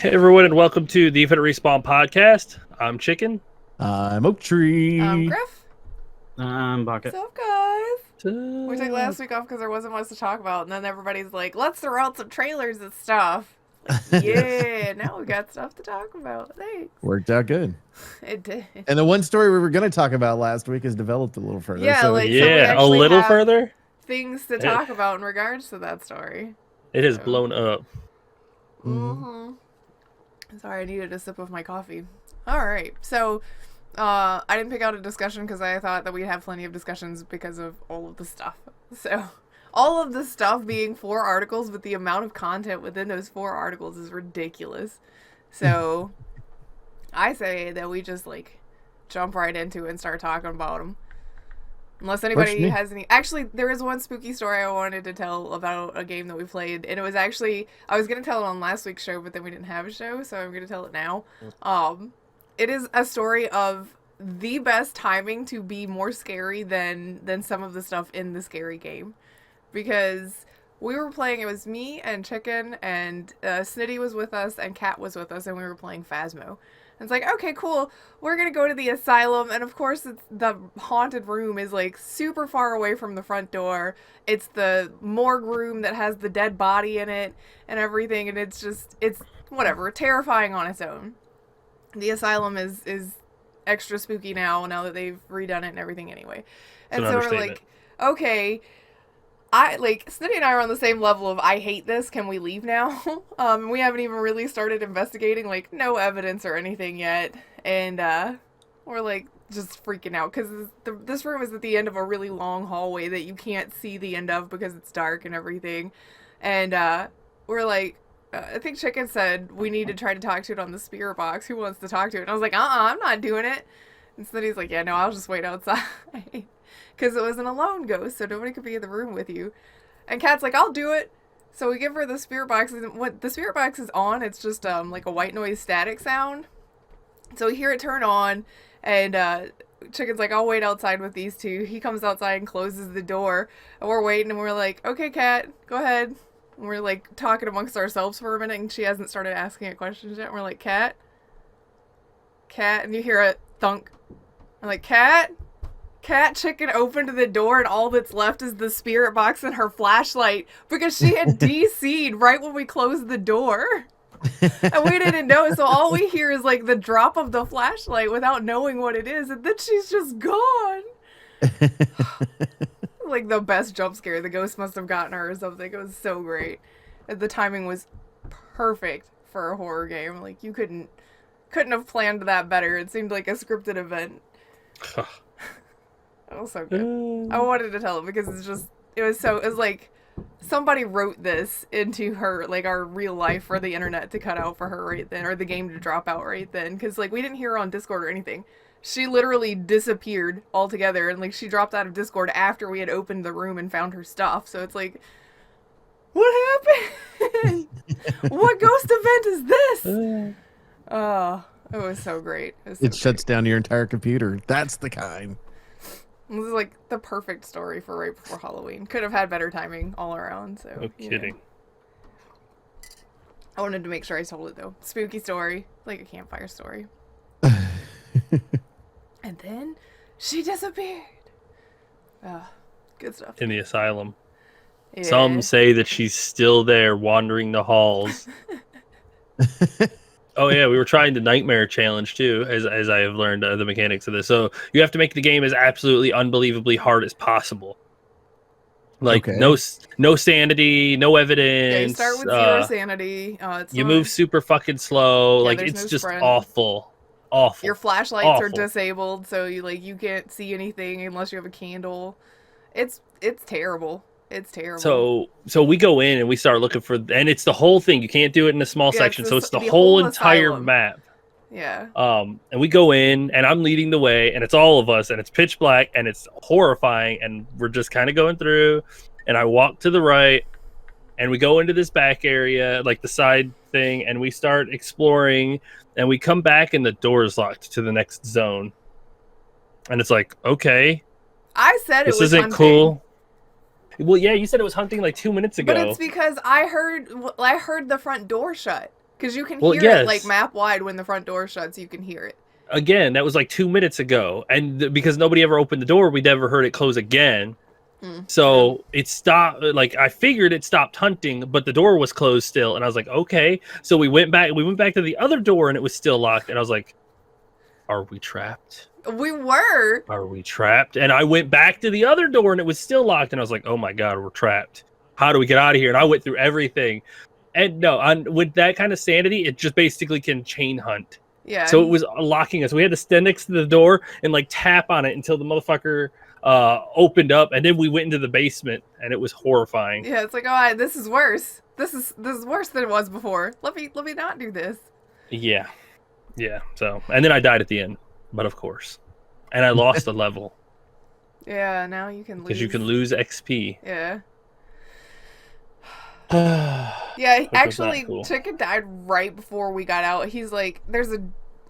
Hey everyone, and welcome to the Infinite Respawn podcast. I'm Chicken. I'm Oak Tree. Griff. Bucket. What's up, guys? We took So, last week off because there wasn't much to talk about, and then everybody's like, let's throw out some trailers and stuff. Like, yeah, now we got stuff to talk about. Thanks. Worked out good. It did. And the one story we were going to talk about last week has developed a little further. Yeah, so like, so we a actually little have further. things to talk about in regards to that story. It has blown up. Mm-hmm. Sorry, I needed a sip of my coffee. All right, so I didn't pick out a discussion because I thought that we'd have plenty of discussions because of all of the stuff. So all of the stuff being 4 articles, but the amount of content within those 4 articles is ridiculous. So I say that we just like jump right into it and start talking about them. Unless anybody has any... Actually, there is one spooky story I wanted to tell about a game that we played. And it was actually... I was going to tell it on last week's show, but then we didn't have a show, so I'm going to tell it now. It is a story of the best timing to be more scary than some of the stuff in the scary game. Because we were playing... It was me and Chicken, and Snitty was with us, and Kat was with us, and we were playing Phasmo. It's like, okay, cool, we're gonna go to the asylum, and of course the haunted room is like super far away from the front door. It's the morgue room that has the dead body in it and everything, and it's whatever, terrifying on its own. The asylum is extra spooky now that they've redone it and everything anyway. And so we're like, okay, Snitty and I are on the same level of, I hate this, can we leave now? We haven't even really started investigating, like, no evidence or anything yet, and, we're, like, just freaking out, because this room is at the end of a really long hallway that you can't see the end of because it's dark and everything, and, we're like, I think Chicken said we need to try to talk to it on the spirit box. Who wants to talk to it? And I was like, I'm not doing it. And Snitty's like, yeah, no, I'll just wait outside. Because it was an alone ghost, so nobody could be in the room with you. And Kat's like, I'll do it. So we give her the spirit box, and when the spirit box is on, it's just like a white noise static sound. So we hear it turn on, and Chicken's like, I'll wait outside with these two. He comes outside and closes the door, and we're waiting, and we're like, okay, Kat, go ahead. And we're like talking amongst ourselves for a minute, and she hasn't started asking it questions yet. And we're like, Kat, and you hear a thunk. I'm like, Kat, Chicken opened the door, and all that's left is the spirit box and her flashlight, because she had DC'd right when we closed the door. And we didn't know, so all we hear is like the drop of the flashlight without knowing what it is, and then she's just gone. Like the best jump scare. The ghost must have gotten her or something. It was so great. The timing was perfect for a horror game. Like, you couldn't have planned that better. It seemed like a scripted event. It was so good. I wanted to tell it because it was like somebody wrote this into her, like, our real life for the internet to cut out for her right then, or the game to drop out right then, because like we didn't hear her on Discord or anything. She literally disappeared altogether, and like she dropped out of Discord after we had opened the room and found her stuff. So it's like, what happened? What ghost event is this? Oh, it was so great. It shuts down your entire computer. That's the kind. This is like the perfect story for right before Halloween. Could have had better timing all around. So No kidding. I wanted to make sure I told it though. Spooky story, like a campfire story. And then she disappeared. Good stuff. In the asylum. Yeah. Some say that she's still there wandering the halls. Oh yeah, we were trying the nightmare challenge too, as I have learned the mechanics of this. So you have to make the game as absolutely unbelievably hard as possible. Like, okay. no sanity, no evidence. Yeah, you start with 0 sanity. You move super fucking slow. Yeah, like, there's it's no just sprint. awful. Your flashlights Awful. are disabled, so you can't see anything unless you have a candle. It's terrible. It's terrible. So we go in and we start looking for, and it's the whole thing. You can't do it in a small section, so it's the whole entire asylum. map. Yeah. And we go in, and I'm leading the way, and it's all of us, and it's pitch black, and it's horrifying, and we're just kind of going through, and I walk to the right, and we go into this back area, like the side thing, and we start exploring, and we come back, and the door is locked to the next zone. And it's like, okay. I said this it was isn't hunting. cool. Well, yeah, you said it was hunting like 2 minutes ago. But it's because I heard the front door shut. Because you can Well, hear it like map wide when the front door shuts. You can hear it. Again, that was like 2 minutes ago, and because nobody ever opened the door, we never heard it close again. So it stopped. Like I figured it stopped hunting, but the door was closed still, and I was like, okay. So we went back. We went back to the other door, and it was still locked. And I was like, are we trapped? We were. Are we trapped? And I went back to the other door, and it was still locked. And I was like, oh my god, we're trapped. How do we get out of here? And I went through everything. And no, with that kind of sanity, it just basically can chain hunt. Yeah. So it was locking us. We had to stand next to the door and like tap on it until the motherfucker opened up, and then we went into the basement, and it was horrifying. Yeah, it's like, oh, this is worse. This is worse than it was before. Let me not do this. Yeah. So, and then I died at the end, but of course, and I lost a level. Yeah, now you can lose. Because you can lose XP. Yeah. Yeah, actually, cool. Chicken died right before we got out. He's like, there's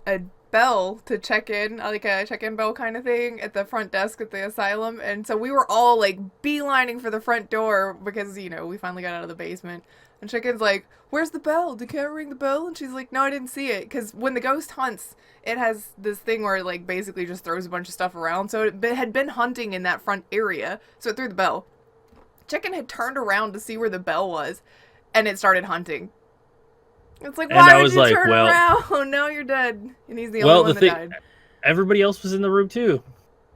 a bell to check in, like a check-in bell kind of thing at the front desk at the asylum. And so we were all like beelining for the front door because, you know, we finally got out of the basement. And Chicken's like, where's the bell? Did Kara ring the bell? And she's like, no, I didn't see it. Because when the ghost hunts, it has this thing where it like basically just throws a bunch of stuff around. So it had been hunting in that front area. So it threw the bell. Chicken had turned around to see where the bell was, and it started hunting. It's like, why would you turn around? Now you're dead. And he's the only one that died. Everybody else was in the room too.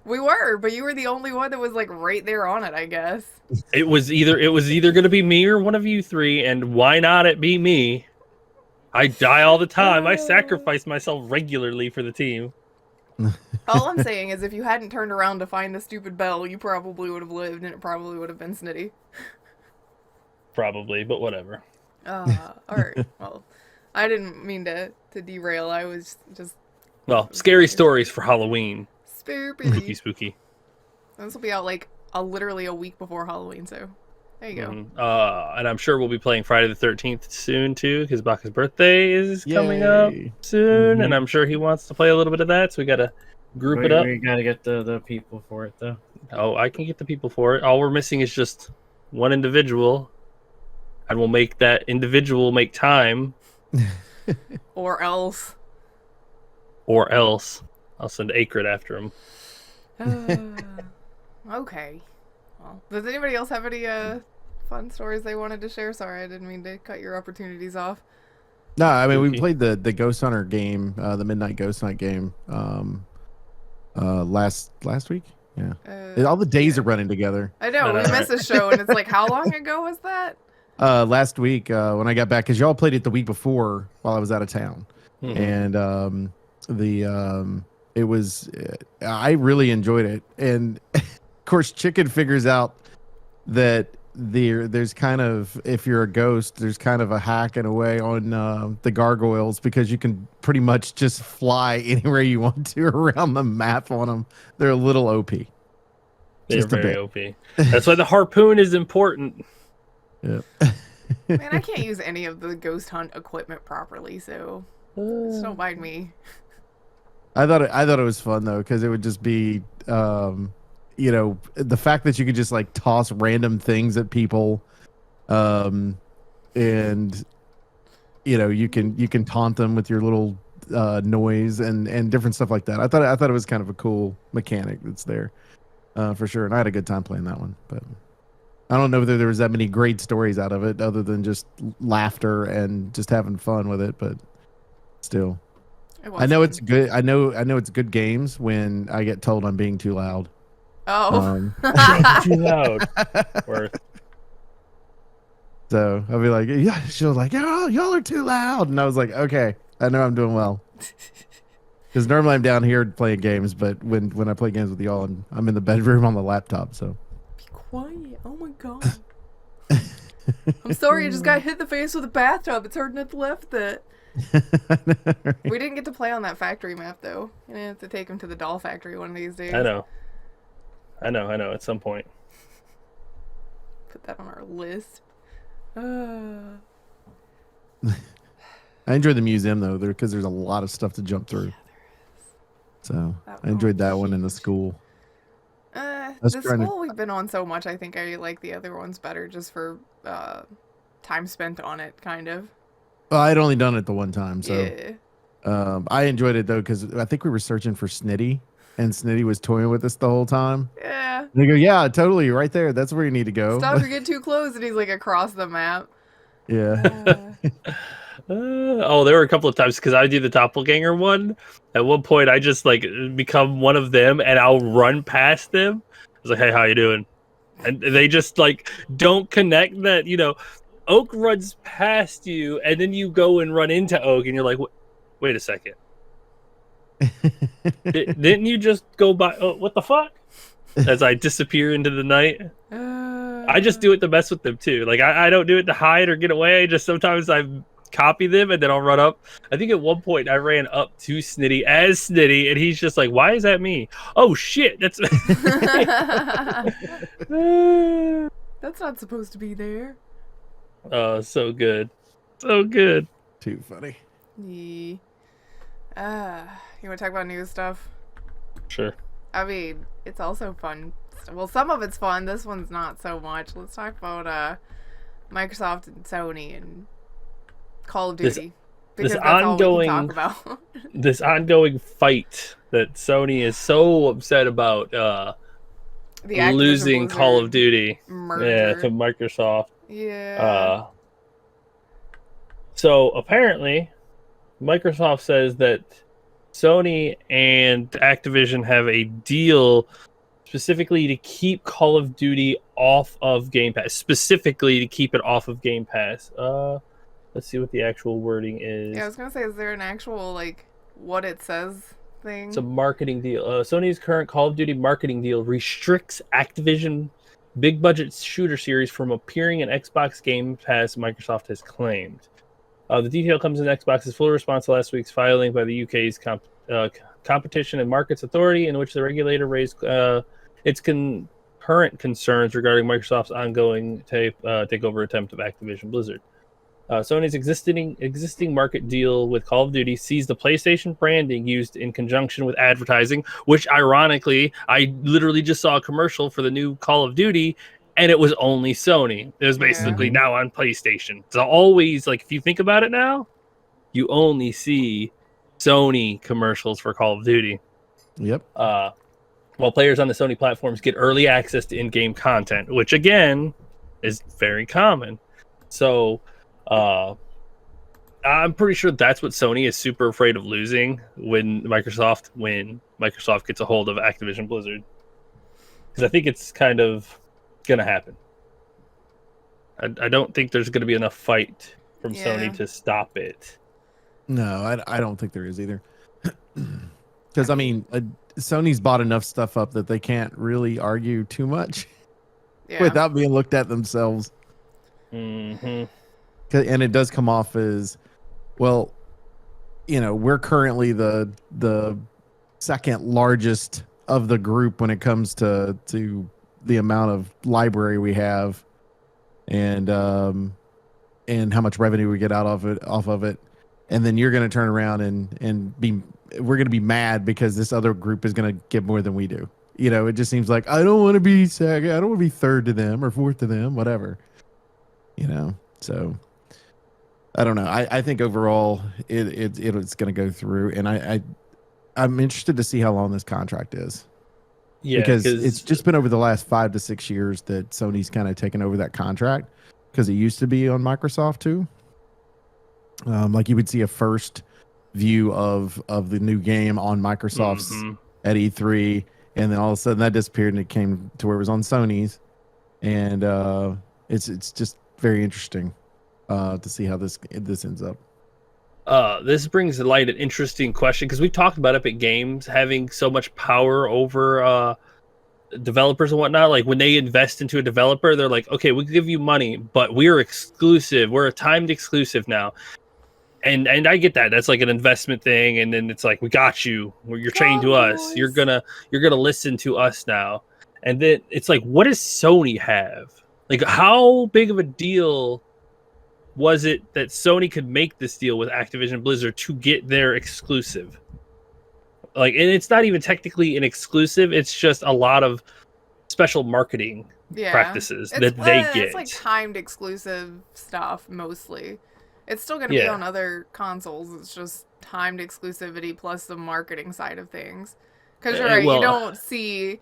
We were, but you were the only one that was like right there on it, I guess. It was either going to be me or one of you three, and why not it be me? I die all the time. I sacrifice myself regularly for the team. All I'm saying is if you hadn't turned around to find the stupid bell, you probably would have lived, and it probably would have been Snitty. Probably, but whatever. Alright. Well, I didn't mean to derail. I was just... Well, scary stories for Halloween. Spooky. Spooky. This will be out like literally a week before Halloween, so there you go. And I'm sure we'll be playing Friday the 13th soon too, because Baka's birthday is coming up soon, and I'm sure he wants to play a little bit of that, so we gotta group it up. We gotta get the people for it though. Oh, I can get the people for it. All we're missing is just one individual, and we'll make that individual make time. Or else I'll send Acrid after him. Okay. Well, does anybody else have any fun stories they wanted to share? Sorry, I didn't mean to cut your opportunities off. No, I mean, we played the Ghost Hunter game, the Midnight Ghost Hunt game, last week. Yeah. All the days are running together. I know. We missed a show, and it's like, how long ago was that? Last week when I got back, because y'all played it the week before while I was out of town. And it was I really enjoyed it. And of course, Chicken figures out that there's kind of, if you're a ghost, there's kind of a hack in a way on the gargoyles, because you can pretty much just fly anywhere you want to around the map on them. They're a little OP. They're very OP. That's why the harpoon is important. Yeah. Man, I can't use any of the ghost hunt equipment properly, so just don't mind me. I thought it was fun though, because it would just be you know, the fact that you could just like toss random things at people, and you know, you can taunt them with your little noise and different stuff like that. I thought it was kind of a cool mechanic that's there, for sure. And I had a good time playing that one, but I don't know whether there was that many great stories out of it other than just laughter and just having fun with it, but still. I know it's good. I know it's good games when I get told I'm being too loud. Oh. Too loud. Worth. So I'll be like, yeah, she'll like, y'all are too loud. And I was like, okay, I know I'm doing well. Because normally I'm down here playing games, but when I play games with y'all, I'm in the bedroom on the laptop, so. Be quiet. Oh my god. I'm sorry, I just got hit in the face with a bathtub. It's hurting at the left that. We didn't get to play on that factory map though. You're gonna have to take him to the doll factory one of these days. I know. At some point. Put that on our list. I enjoyed the museum though, because there's a lot of stuff to jump through. Yeah, there is. So I enjoyed that one in the school. The school we've been on so much, I think I like the other ones better just for time spent on it, kind of. Well, I'd only done it the one time, so Yeah. I enjoyed it though because I think we were searching for Snitty, and Snitty was toying with us the whole time. Yeah. And they go, "Yeah, totally, right there. That's where you need to go." Stop or get too close, and he's like across the map. Yeah. Oh, there were a couple of times because I do the doppelganger one. At one point, I just like become one of them, and I'll run past them. I was like, "Hey, how you doing?" And they just like don't connect that. Oak runs past you, and then you go and run into Oak, and you're like, "Wait a second, didn't you just go by? Oh, what the fuck?" As I disappear into the night. I just do it to mess with them too. Like I don't do it to hide or get away. Just sometimes I copy them and then I'll run up. I think at one point I ran up to Snitty as Snitty, and he's just like, "Why is that me? Oh shit, that's." That's not supposed to be there. Oh, so good, so good. Too funny. Yeah. You want to talk about new stuff? Sure. I mean, it's also fun. Well, some of it's fun. This one's not so much. Let's talk about Microsoft and Sony and Call of Duty. Because this that's ongoing all we can talk about. this ongoing fight that Sony is so upset about The Activision losing Blizzard Call of Duty merger. to Microsoft. Yeah. So apparently Microsoft says that Sony and Activision have a deal specifically to keep Call of Duty off of Game Pass. Specifically to keep it off of Game Pass. Let's see what the actual wording is. Yeah, I was gonna say, is there an actual like what it says thing? It's a marketing deal. Sony's current Call of Duty marketing deal restricts Activision big budget shooter series from appearing in Xbox Game Pass, Microsoft has claimed. The detail comes in Xbox's full response to last week's filing by the UK's Competition and Markets Authority, in which the regulator raised its current concerns regarding Microsoft's ongoing takeover attempt of Activision Blizzard. Sony's existing market deal with Call of Duty sees the PlayStation branding used in conjunction with advertising, which ironically, I literally just saw a commercial for the new Call of Duty, and it was only Sony. It was basically now on PlayStation. So always, like, if you think about it now, you only see Sony commercials for Call of Duty. Yep. While players on the Sony platforms get early access to in-game content, which again is very common. So I'm pretty sure that's what Sony is super afraid of losing when Microsoft gets a hold of Activision Blizzard, because I think it's kind of gonna happen. I don't think there's gonna be enough fight from Sony to stop it. No, I don't think there is either. Because I mean, Sony's bought enough stuff up that they can't really argue too much without being looked at themselves. Mm-hmm. And it does come off as, well, we're currently the second largest of the group when it comes to the amount of library we have, and how much revenue we get off of it, and then you're going to turn around and we're going to be mad because this other group is going to get more than we do. It just seems like I don't want to be second, I don't want to be third to them or fourth to them, whatever. So I don't know. I think overall it's going to go through, and I'm interested to see how long this contract is. Yeah, because it's just been over the last 5 to 6 years that Sony's kind of taken over that contract, because it used to be on Microsoft too. Like you would see a first view of the new game on Microsoft's at E3, and then all of a sudden that disappeared and it came to where it was on Sony's, and it's just very interesting to see how this ends up. This brings to light an interesting question, because we've talked about Epic Games having so much power over developers and whatnot. Like when they invest into a developer, they're like, okay, we'll give you money, but we're exclusive. We're a timed exclusive now. And I get that. That's like an investment thing, and then it's like, we got you. You're chained to us. You're gonna listen to us now. And then it's like, what does Sony have? Like, how big of a deal was it that Sony could make this deal with Activision Blizzard to get their exclusive? Like, and it's not even technically an exclusive. It's just a lot of special marketing practices that they get. It's like timed exclusive stuff mostly. It's still going to be Yeah. on other consoles. It's just timed exclusivity plus the marketing side of things. Because you're right, you Well, don't see,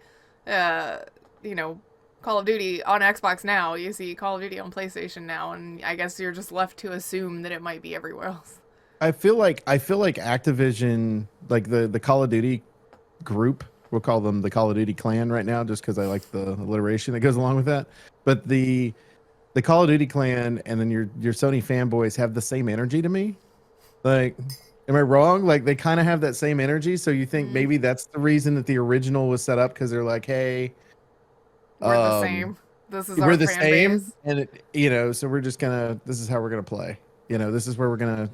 you know, Call of Duty on Xbox now. You see Call of Duty on PlayStation now, and I guess you're just left to assume that it might be everywhere else. I feel like Activision, like the Call of Duty group, we'll call them the Call of Duty clan right now, just because I like the alliteration that goes along with that. But the Call of Duty clan and then your Sony fanboys have the same energy to me. Like, am I wrong? Like, they kind of have that same energy. So you think maybe that's the reason that the original was set up, because they're like, hey, We're the same. This is we're our the fan same, base. and so we're just gonna. This is how we're gonna play. This is where we're gonna,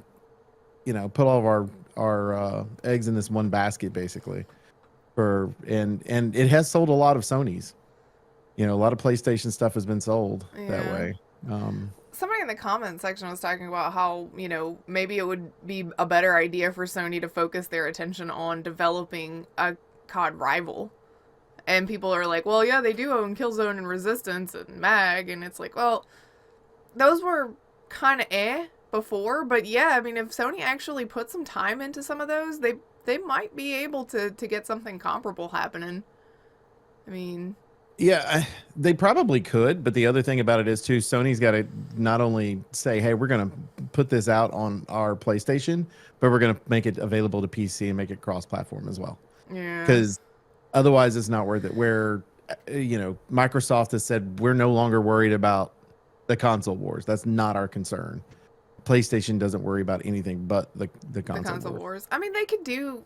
put all of our eggs in this one basket, basically. And it has sold a lot of Sonys. A lot of PlayStation stuff has been sold that way. Somebody in the comment section was talking about how, maybe it would be a better idea for Sony to focus their attention on developing a COD rival. And people are like, well, yeah, they do own Killzone and Resistance and MAG. And it's like, well, those were kind of before. But yeah, I mean, if Sony actually put some time into some of those, they might be able to get something comparable happening. I mean... Yeah, they probably could, but the other thing about it is too, Sony's got to not only say, "Hey, we're going to put this out on our PlayStation, but we're going to make it available to PC and make it cross-platform as well." Yeah. Because otherwise, it's not worth it. Where Microsoft has said we're no longer worried about the console wars. That's not our concern. PlayStation doesn't worry about anything but the console wars. I mean, they could do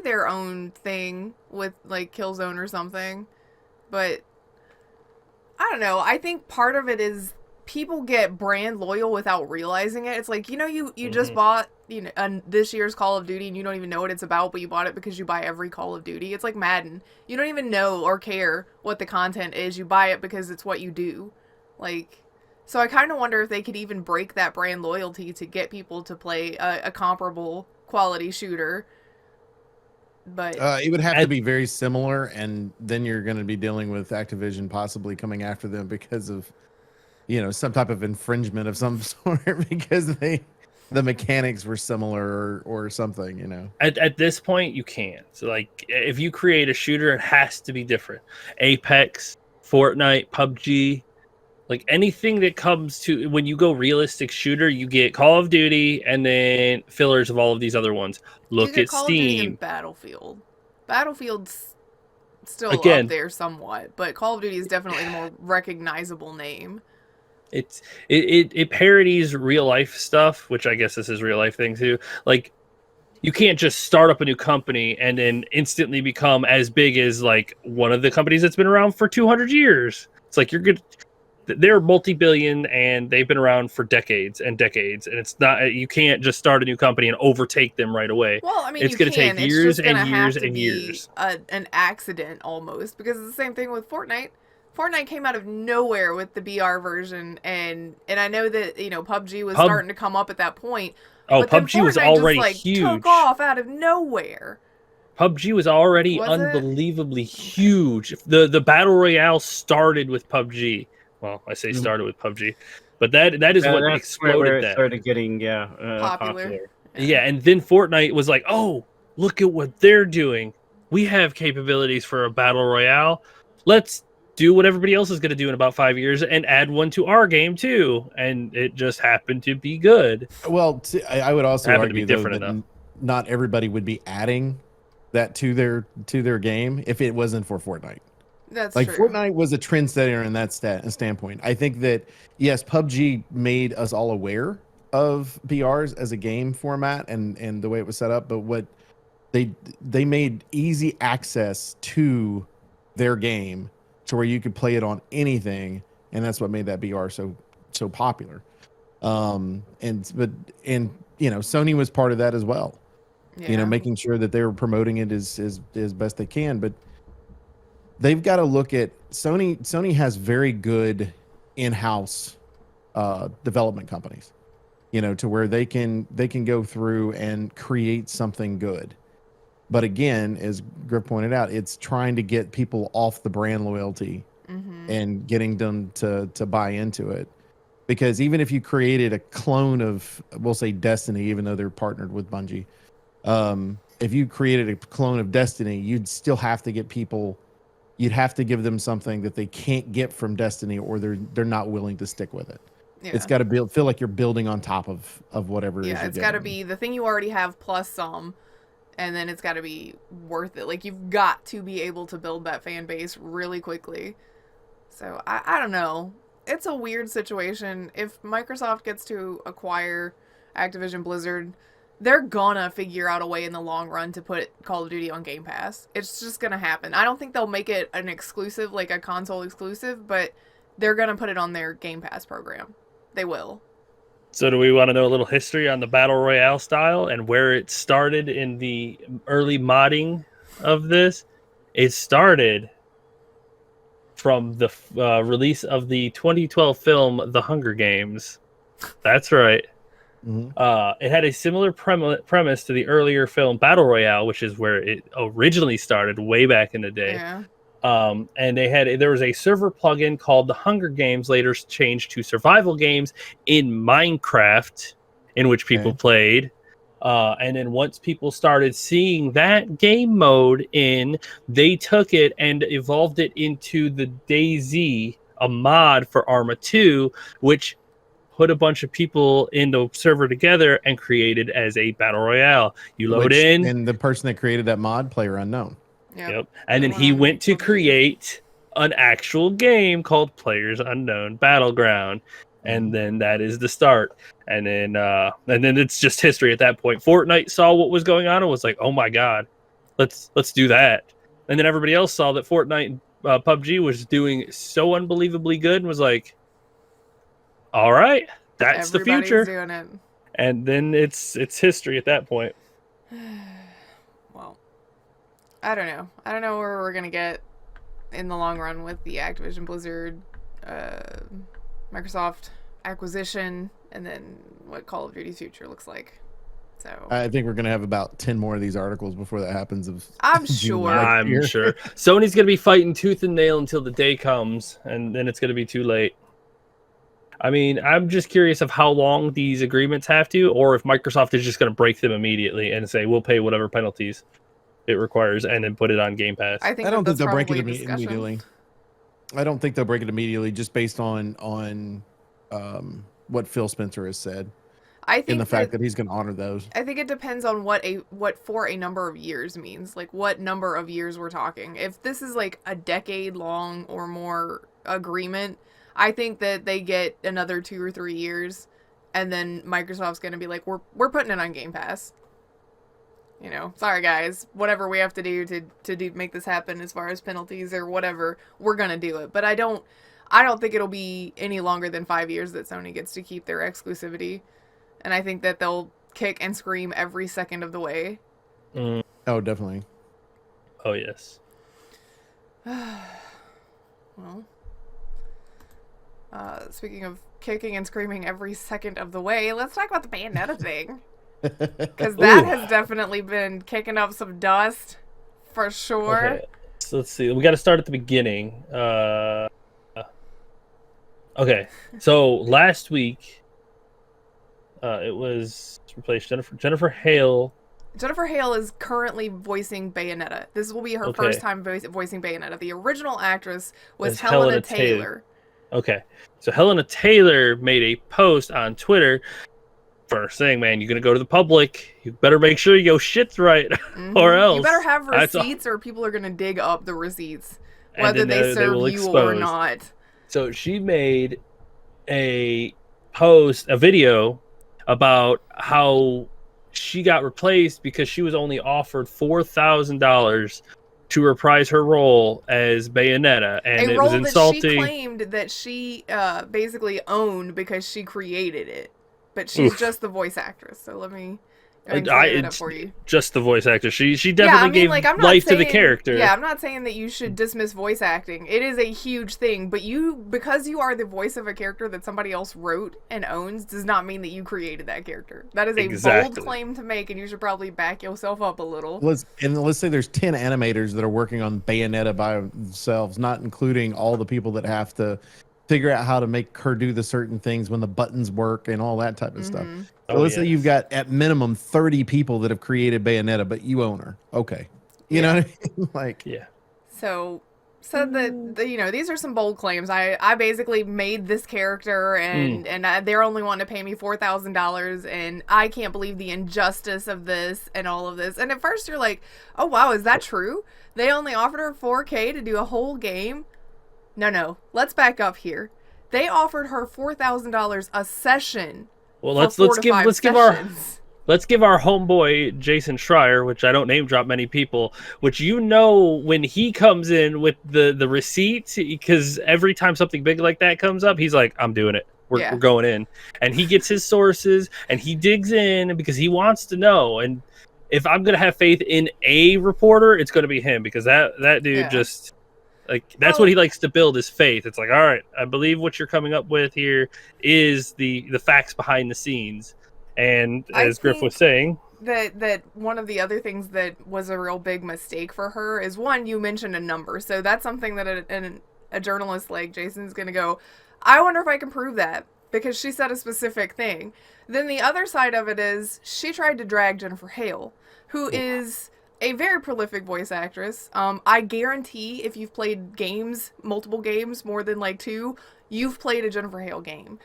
their own thing with like Killzone or something, but I don't know. I think part of it is people get brand loyal without realizing it. It's like, you just bought this year's Call of Duty and you don't even know what it's about, but you bought it because you buy every Call of Duty. It's like Madden. You don't even know or care what the content is. You buy it because it's what you do. Like, so I kind of wonder if they could even break that brand loyalty to get people to play a comparable quality shooter. But it would have to be very similar, and then you're going to be dealing with Activision possibly coming after them because of some type of infringement of some sort, because the mechanics were similar or something. At this point, you can't. So, like, if you create a shooter, it has to be different. Apex, Fortnite, PUBG, like anything that comes to when you go realistic shooter, you get Call of Duty and then fillers of all of these other ones. Look at Call of Duty Steam. and Battlefield. Battlefield's still Again, up there somewhat, but Call of Duty is definitely the more recognizable name. It parodies real life stuff, which I guess this is real life thing too. Like, you can't just start up a new company and then instantly become as big as like one of the companies that's been around for 200 years. It's like you're good. They're multi-billion and they've been around for decades and decades, and it's not, you can't just start a new company and overtake them right away. Well, I mean, it's going to take years and years and years. An accident almost, because it's the same thing with Fortnite. Fortnite came out of nowhere with the BR version, and I know that PUBG was starting to come up at that point. Oh, PUBG was already just, huge. Took off out of nowhere. PUBG was already unbelievably huge. The battle royale started with PUBG. Well, I say started with PUBG, but that is what exploded where it that. started getting popular. Yeah, and then Fortnite was like, oh, look at what they're doing. We have capabilities for a battle royale. Let's do what everybody else is going to do in about 5 years and add one to our game too. And it just happened to be good. Well, I would also argue that not everybody would be adding that to their game if it wasn't for Fortnite. That's like true. Fortnite was a trendsetter in that standpoint. I think that yes, PUBG made us all aware of BRs as a game format and the way it was set up, but what they made easy access to their game to where you could play it on anything, and that's what made that BR so popular. And Sony was part of that as well. Yeah. Making sure that they were promoting it as best they can, but they've got to look at Sony has very good in-house development companies, to where they can go through and create something good. But again, as Griff pointed out, it's trying to get people off the brand loyalty and getting them to buy into it. because even if you created a clone of, we'll say Destiny, even though they're partnered with Bungie, if you created a clone of Destiny, you'd still have to get people. You'd have to give them something that they can't get from Destiny, or they're not willing to stick with it. Yeah. It's got to feel like you're building on top of whatever. Yeah, it's got to be the thing you already have plus some, and then it's got to be worth it. Like, you've got to be able to build that fan base really quickly. So I don't know. It's a weird situation. If Microsoft gets to acquire Activision Blizzard, they're gonna figure out a way in the long run to put Call of Duty on Game Pass. It's just gonna happen. I don't think they'll make it an exclusive, like a console exclusive, but they're gonna put it on their Game Pass program. They will. So do we want to know a little history on the Battle Royale style and where it started in the early modding of this? It started from the release of the 2012 film The Hunger Games. That's right. Mm-hmm. It had a similar premise to the earlier film Battle Royale, which is where it originally started way back in the day. Yeah. And there was a server plugin called The Hunger Games, later changed to Survival Games in Minecraft, in which people played. And then once people started seeing that game mode they took it and evolved it into the DayZ, a mod for Arma 2, which put a bunch of people in the server together and created as a battle royale. You load in, and the person that created that mod, player unknown. Yep. And then he went to create an actual game called Players Unknown Battleground. And then that is the start. And then it's just history at that point. Fortnite saw what was going on and was like, "Oh my god, let's do that." And then everybody else saw that Fortnite PUBG was doing so unbelievably good and was like, "All right, that's the future." Doing it. And then it's history at that point. Well, I don't know. I don't know where we're gonna get in the long run with the Activision Blizzard, Microsoft acquisition, and then what Call of Duty's future looks like. So I think we're gonna have about 10 more of these articles before that happens. I'm sure. I'm sure Sony's gonna be fighting tooth and nail until the day comes, and then it's gonna be too late. I mean, I'm just curious of how long these agreements have to, or if Microsoft is just going to break them immediately and say, we'll pay whatever penalties it requires and then put it on Game Pass. I don't think they'll break it immediately. I don't think they'll break it immediately just based on what Phil Spencer has said. I think and the fact that he's going to honor those. I think it depends on what for a number of years means. Like, what number of years we're talking. If this is like a decade long or more agreement, I think that they get another 2 or 3 years, and then Microsoft's going to be like, we're putting it on Game Pass. You know, sorry guys, whatever we have to do to make this happen as far as penalties or whatever, we're going to do it. But I don't think it'll be any longer than 5 years that Sony gets to keep their exclusivity. And I think that they'll kick and scream every second of the way. Oh, definitely. Oh, yes. Well, speaking of kicking and screaming every second of the way, let's talk about the Bayonetta thing. Because that has definitely been kicking up some dust, for sure. Okay. So let's see. We got to start at the beginning. Okay. So last week, it was replaced Jennifer Hale. Jennifer Hale is currently voicing Bayonetta. This will be her first time voicing Bayonetta. The original actress was Helena Taylor. Okay. So Helena Taylor made a post on Twitter first saying, man, you're going to go to the public. You better make sure your shit's right, or else. You better have receipts or people are going to dig up the receipts, whether they serve you or not. So she made a video about how she got replaced because she was only offered $4,000 to reprise her role as Bayonetta, and it was insulting. That she claimed that she basically owned because she created it, but she's just the voice actress. So let me clear that up for you. Just the voice actor. She definitely gave life to the character. Yeah, I'm not saying that you should dismiss voice acting. It is a huge thing, but because you are the voice of a character that somebody else wrote and owns does not mean that you created that character. That is a bold claim to make, and you should probably back yourself up a little. Let's say there's 10 animators that are working on Bayonetta by themselves, not including all the people that have to figure out how to make her do the certain things when the buttons work and all that type of stuff. Mhm. So let's say you've got at minimum 30 people that have created Bayonetta, but you own her. Okay. You know what I mean? Like, Yeah. So these are some bold claims. I basically made this character and they're only wanting to pay me $4,000 and I can't believe the injustice of this and all of this. And at first you're like, oh wow, is that true? They only offered her $4K to do a whole game? No. Let's back up here. They offered her $4,000 a session. Well, let's give our homeboy Jason Schreier, which I don't name drop many people, which when he comes in with the receipts, because every time something big like that comes up, he's like, I'm doing it. We're going in. And he gets his sources and he digs in because he wants to know. And if I'm gonna have faith in a reporter, it's gonna be him, because that dude just that's what he likes to build, his faith. It's like, all right, I believe what you're coming up with here is the facts behind the scenes. And as Griff was saying, that one of the other things that was a real big mistake for her is, one, you mentioned a number. So that's something that a journalist like Jason's going to go, I wonder if I can prove that, because she said a specific thing. Then the other side of it is she tried to drag Jennifer Hale, who is a very prolific voice actress. I guarantee if you've played multiple games, more than like 2, you've played a Jennifer Hale game.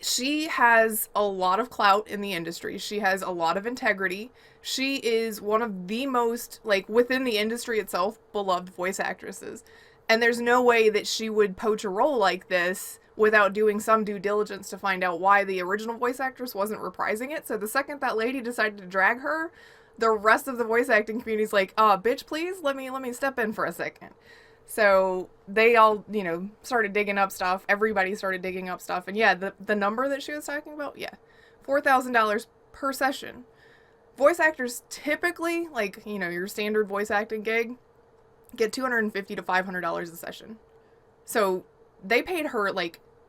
She has a lot of clout in the industry. She has a lot of integrity. She is one of the most, within the industry itself, beloved voice actresses. And there's no way that she would poach a role like this without doing some due diligence to find out why the original voice actress wasn't reprising it. So the second that lady decided to drag her, the rest of the voice acting community is like, bitch, please, let me step in for a second. So they all, started digging up stuff. Everybody started digging up stuff. And yeah, the number that she was talking about, $4,000 per session. Voice actors typically, your standard voice acting gig, get $250 to $500 a session. So they paid her,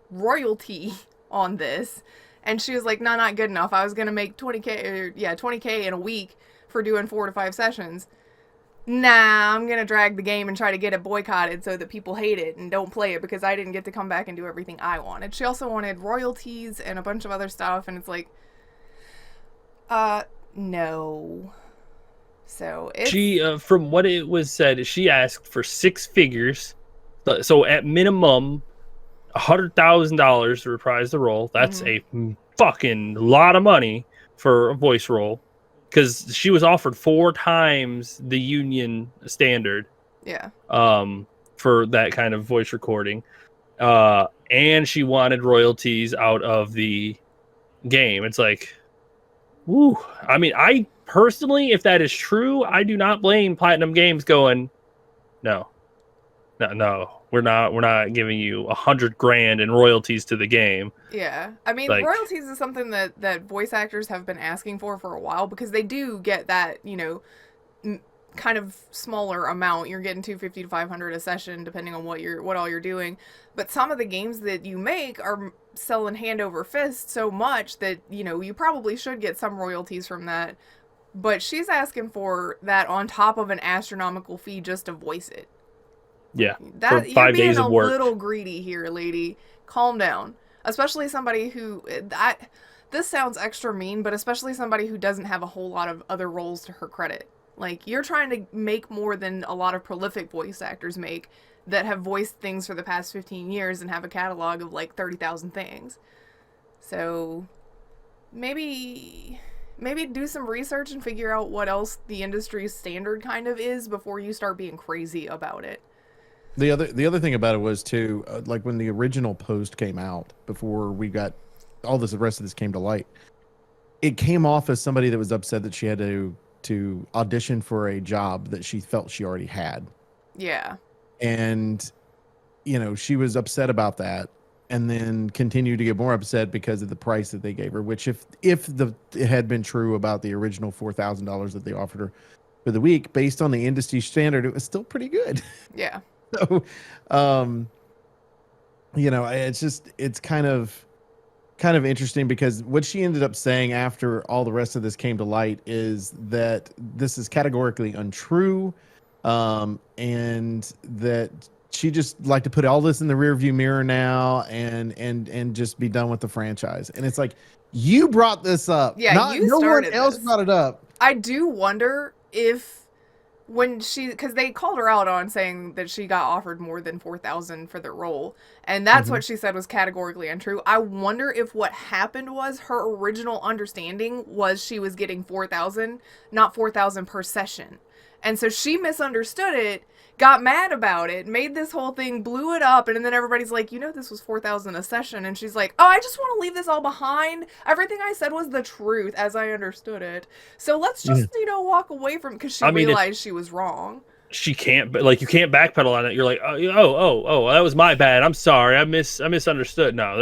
royalty on this. And she was like, nah, not good enough. I was going to make $20K in a week for doing 4 to 5 sessions. Nah, I'm going to drag the game and try to get it boycotted so that people hate it and don't play it because I didn't get to come back and do everything I wanted. She also wanted royalties and a bunch of other stuff, and it's like, no. So she, from what it was said, she asked for 6 figures. So at minimum, $100,000 to reprise the role. That's a fucking lot of money for a voice role, because she was offered 4 times the union standard. Yeah. For that kind of voice recording, and she wanted royalties out of the game. It's like, woo. I mean, I personally, if that is true, I do not blame Platinum Games going, no, we're not giving you $100,000 in royalties to the game. Yeah, I mean, royalties is something that voice actors have been asking for a while, because they do get that, kind of smaller amount. You're getting $250 to $500 a session, depending on what all you're doing. But some of the games that you make are selling hand over fist so much that you probably should get some royalties from that. But she's asking for that on top of an astronomical fee just to voice it. Yeah, that for 5 days of work. You're being a little greedy here, lady. Calm down. Especially somebody who this sounds extra mean, but especially somebody who doesn't have a whole lot of other roles to her credit. You're trying to make more than a lot of prolific voice actors make that have voiced things for the past 15 years and have a catalog of 30,000 things. So maybe do some research and figure out what else the industry standard kind of is before you start being crazy about it. The other thing about it was too, when the original post came out, before we got all this, the rest of this came to light, it came off as somebody that was upset that she had to audition for a job that she felt she already had. Yeah. And, she was upset about that, and then continued to get more upset because of the price that they gave her, which if it had been true about the original $4,000 that they offered her for the week, based on the industry standard, it was still pretty good. Yeah. So, it's kind of interesting, because what she ended up saying after all the rest of this came to light is that this is categorically untrue, and that she just like to put all this in the rearview mirror now and just be done with the franchise. And it's like, you brought this up. Yeah, you no one started else this. brought it up. I do wonder if when because they called her out on saying that she got offered more than 4,000 for the role, and that's what she said was categorically untrue. I wonder if what happened was her original understanding was she was getting 4,000, not 4,000 per session, and so she misunderstood it, got mad about it, made this whole thing, blew it up, and then everybody's like, this was 4,000 a session, and she's like, oh, I just want to leave this all behind. Everything I said was the truth as I understood it. So let's just, walk away from, because she realized she was wrong. She can't, like, you can't backpedal on it. You're like, oh, that was my bad. I'm sorry. I misunderstood. No,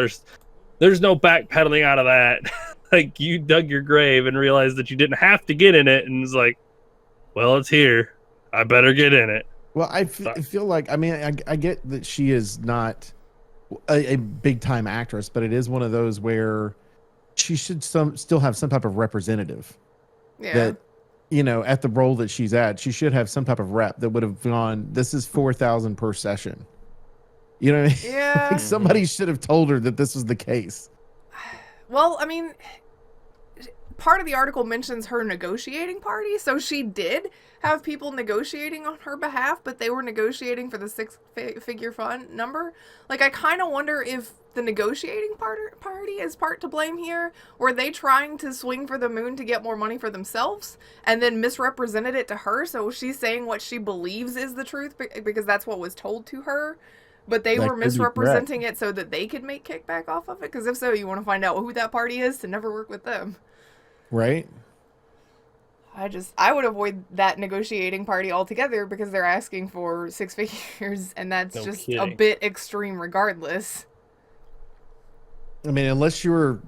there's no backpedaling out of that. Like, you dug your grave and realized that you didn't have to get in it, and it's like, well, it's here. I better get in it. Well, I feel like, I mean, I get that she is not a big time actress, but it is one of those where she should still have some type of representative. Yeah. That, at the role that she's at, she should have some type of rep that would have gone, this is 4,000 per session. You know what I mean? Yeah. Like somebody should have told her that this was the case. Well, I mean, part of the article mentions her negotiating party, so she did have people negotiating on her behalf, but they were negotiating for the six-figure fund number. Like, I kind of wonder if the negotiating party is part to blame here. Were they trying to swing for the moon to get more money for themselves and then misrepresented it to her, so she's saying what she believes is the truth because that's what was told to her, but they were misrepresenting it so that they could make kickback off of it? Because if so, you want to find out who that party is to never work with them. Right? I would avoid that negotiating party altogether because they're asking for 6 figures, and that's a bit extreme regardless. I mean, unless you're,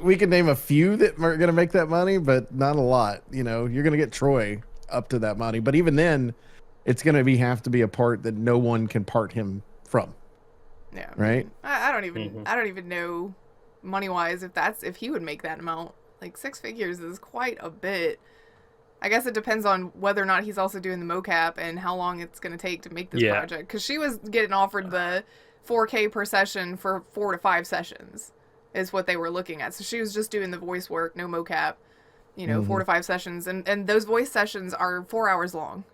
we can name a few that are going to make that money, but not a lot. You're going to get Troy up to that money. But even then, it's going to have to be a part that no one can part him from. Yeah. Right? I don't even know money-wise if he would make that amount. Like, 6 figures is quite a bit. I guess it depends on whether or not he's also doing the mocap and how long it's going to take to make this project. Because she was getting offered the 4K per session for 4 to 5 sessions is what they were looking at. So she was just doing the voice work, no mocap, 4 to 5 sessions. And those voice sessions are 4 hours long.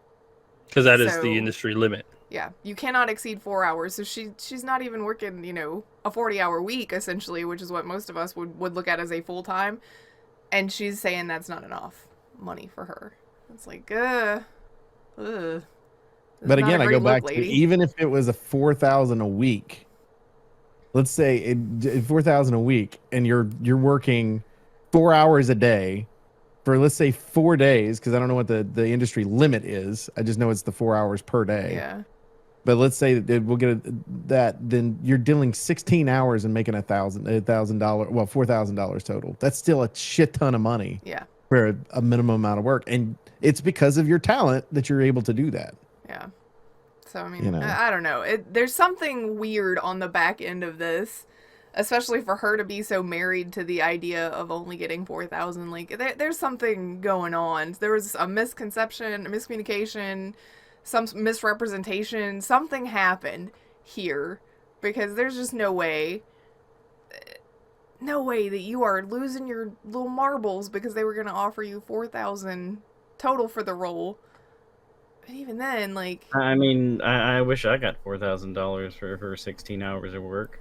Because that is the industry limit. Yeah, you cannot exceed 4 hours. So she's not even working, a 40-hour week, essentially, which is what most of us would look at as a full-time. And she's saying that's not enough money for her. It's like, But again, I go back to, even if it was a 4,000 a week, let's say 4,000 a week, and you're working 4 hours a day for, let's say, 4 days, because I don't know what the industry limit is. I just know it's the 4 hours per day. Yeah. But let's say that we'll get that, then you're dealing 16 hours and making $1,000, well, $4,000 total. That's still a shit ton of money. Yeah. For a minimum amount of work, and it's because of your talent that you're able to do that. Yeah. So I mean, I don't know. There's something weird on the back end of this, especially for her to be so married to the idea of only getting 4,000. Like, there's something going on. There was a misconception, a miscommunication, some misrepresentation. Something happened here because there's just no way that you are losing your little marbles because they were going to offer you 4,000 total for the role. But even then, like, I mean, I wish I got $4,000 for 16 hours of work.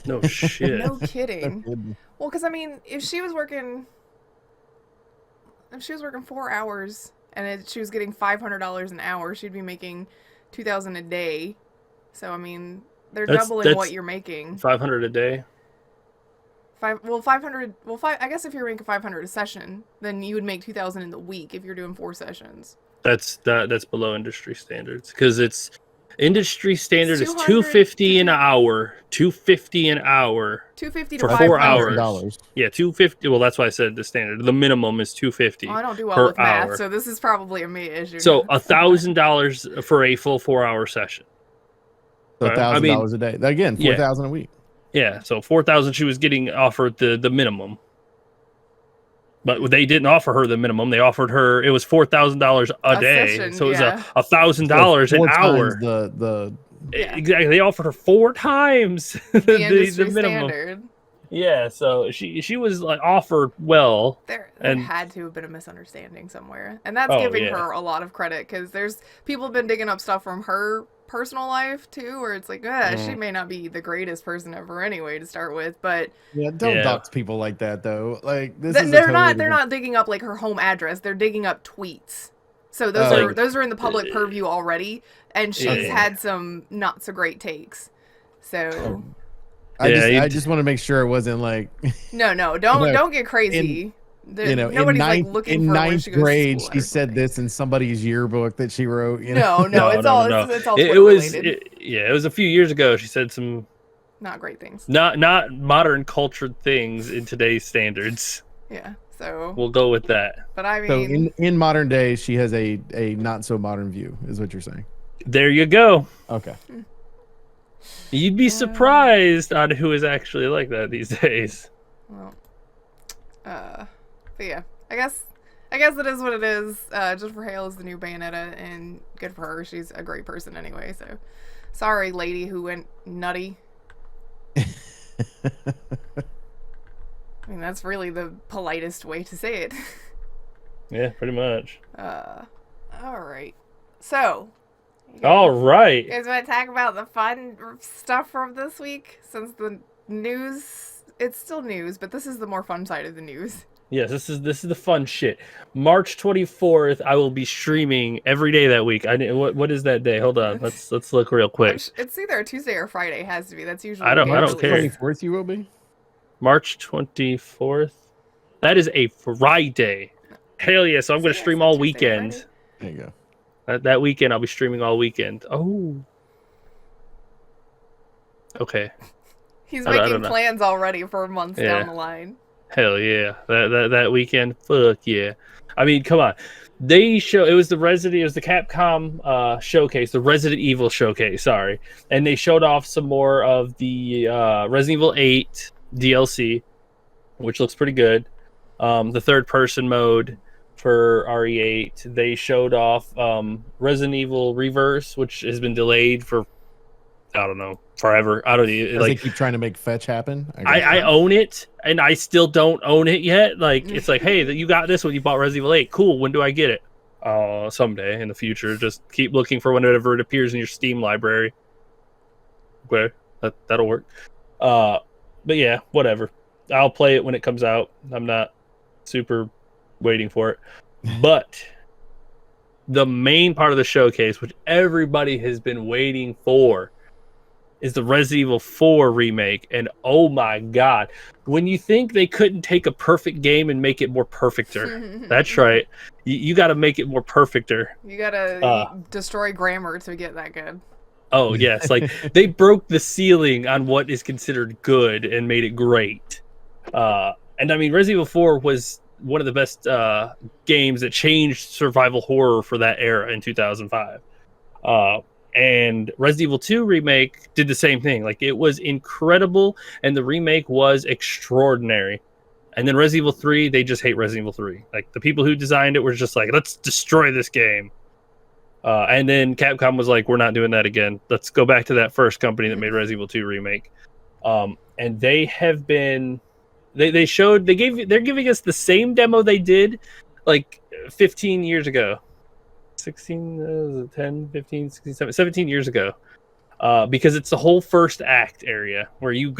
No shit. No kidding. Well, because I mean, if she was working 4 hours and she was getting $500 an hour, she'd be making $2,000 a day. So I mean, they're doubling what you're making. 500 a day. 500. I guess if you're making 500 a session, then you would make 2,000 in the week if you're doing 4 sessions. That's below industry standards, because it's industry standard is $250 an hour. $250 an hour. $250 to for $500. 4 hours. Yeah, $250. Well, that's why I said the standard. The minimum is $250. I don't do well with math, so this is probably a me issue. So $1,000 for a full 4-hour session. So $1,000 a day. Again, 4,000 a week. Yeah, so 4,000 she was getting offered the minimum. But they didn't offer her the minimum. They offered her, it was $4,000 a day. session, So it was yeah. $1,000 an 4 hour. times the Yeah. Exactly. They offered her 4 times The industry the minimum. standard. Yeah, so she was like offered well. There And- had to have been a misunderstanding somewhere, and that's Oh, giving yeah. her a lot of credit because there's people have been digging up stuff from her personal life too, where it's like, she may not be the greatest person ever anyway to start with, but yeah. Don't Yeah. dox people like that though. Like this th- is they're a not totally they're different- not digging up like her home address. They're digging up tweets. So those Oh. are in the public purview already, and she's Yeah. had some not so great takes. So I just want to make sure it wasn't like no, know, don't get crazy. Nobody's like looking in for when ninth she goes to grade school she or said something. this in somebody's yearbook that she wrote. You know? No, it's all It Twitter was related. it was a few years ago. She said some Not great things. not modern cultured things in today's standards. Yeah. So, We'll go with that. but I So mean, in modern day, she has a not so modern view, is what you're saying. There you go. Okay. You'd be surprised on who is actually like that these days. well, but yeah, I guess it is what it is. Jennifer Hale is the new Bayonetta, and good for her. She's a great person anyway. So, sorry, lady who went nutty. I mean, that's really the politest way to say it. Yeah, pretty much. All right. So, All right. you guys want to talk about the fun stuff from this week? Since the news, it's still news, but this is the more fun side of the news. Yes, this is the fun shit. March 24th, I will be streaming every day that week. What is that day? Hold on, let's look real quick. It's either a Tuesday or Friday. It has to be. That's usually. I don't the day care. release. 24th you will be? March 24th. That is a Friday. Hell yeah! So I'm going to Yeah, stream so all Tuesday, weekend. There you go. That weekend, I'll be streaming all weekend. Oh. Okay. He's I don't making know. plans already for months Yeah. down the line. Hell yeah. That weekend. Fuck yeah. I mean, come on. It was the Capcom showcase, the Resident Evil showcase, sorry. And they showed off some more of the Resident Evil 8 DLC, which looks pretty good. The third person mode for RE8. They showed off Resident Evil Reverse, which has been delayed for I don't know, forever. I don't even They like keep trying to make fetch happen. I own it and I still don't own it yet. Like it's like, hey, you got this when you bought Resident Evil 8. Cool. When do I get it? Someday in the future. Just keep looking for whenever it appears in your Steam library. Okay, that'll work. But yeah, whatever. I'll play it when it comes out. I'm not super waiting for it. But the main part of the showcase, which everybody has been waiting for, is the Resident Evil 4 remake. And oh my god, when you think they couldn't take a perfect game and make it more perfecter, that's right. You got to make it more perfecter. You gotta destroy grammar to get that good. Oh yes, like they broke the ceiling on what is considered good and made it great. And I mean, Resident Evil 4 was one of the best games that changed survival horror for that era in 2005. And Resident Evil 2 remake did the same thing. Like, it was incredible, and the remake was extraordinary. And then Resident Evil 3, they just hate Resident Evil 3. Like, the people who designed it were just like, let's destroy this game. And then Capcom was like, we're not doing that again. Let's go back to that first company that made Resident Evil 2 remake. And they have been... They're giving us the same demo they did like 15 years ago. 16, 10, 15, 16, 17 years ago. Because it's the whole first act area where you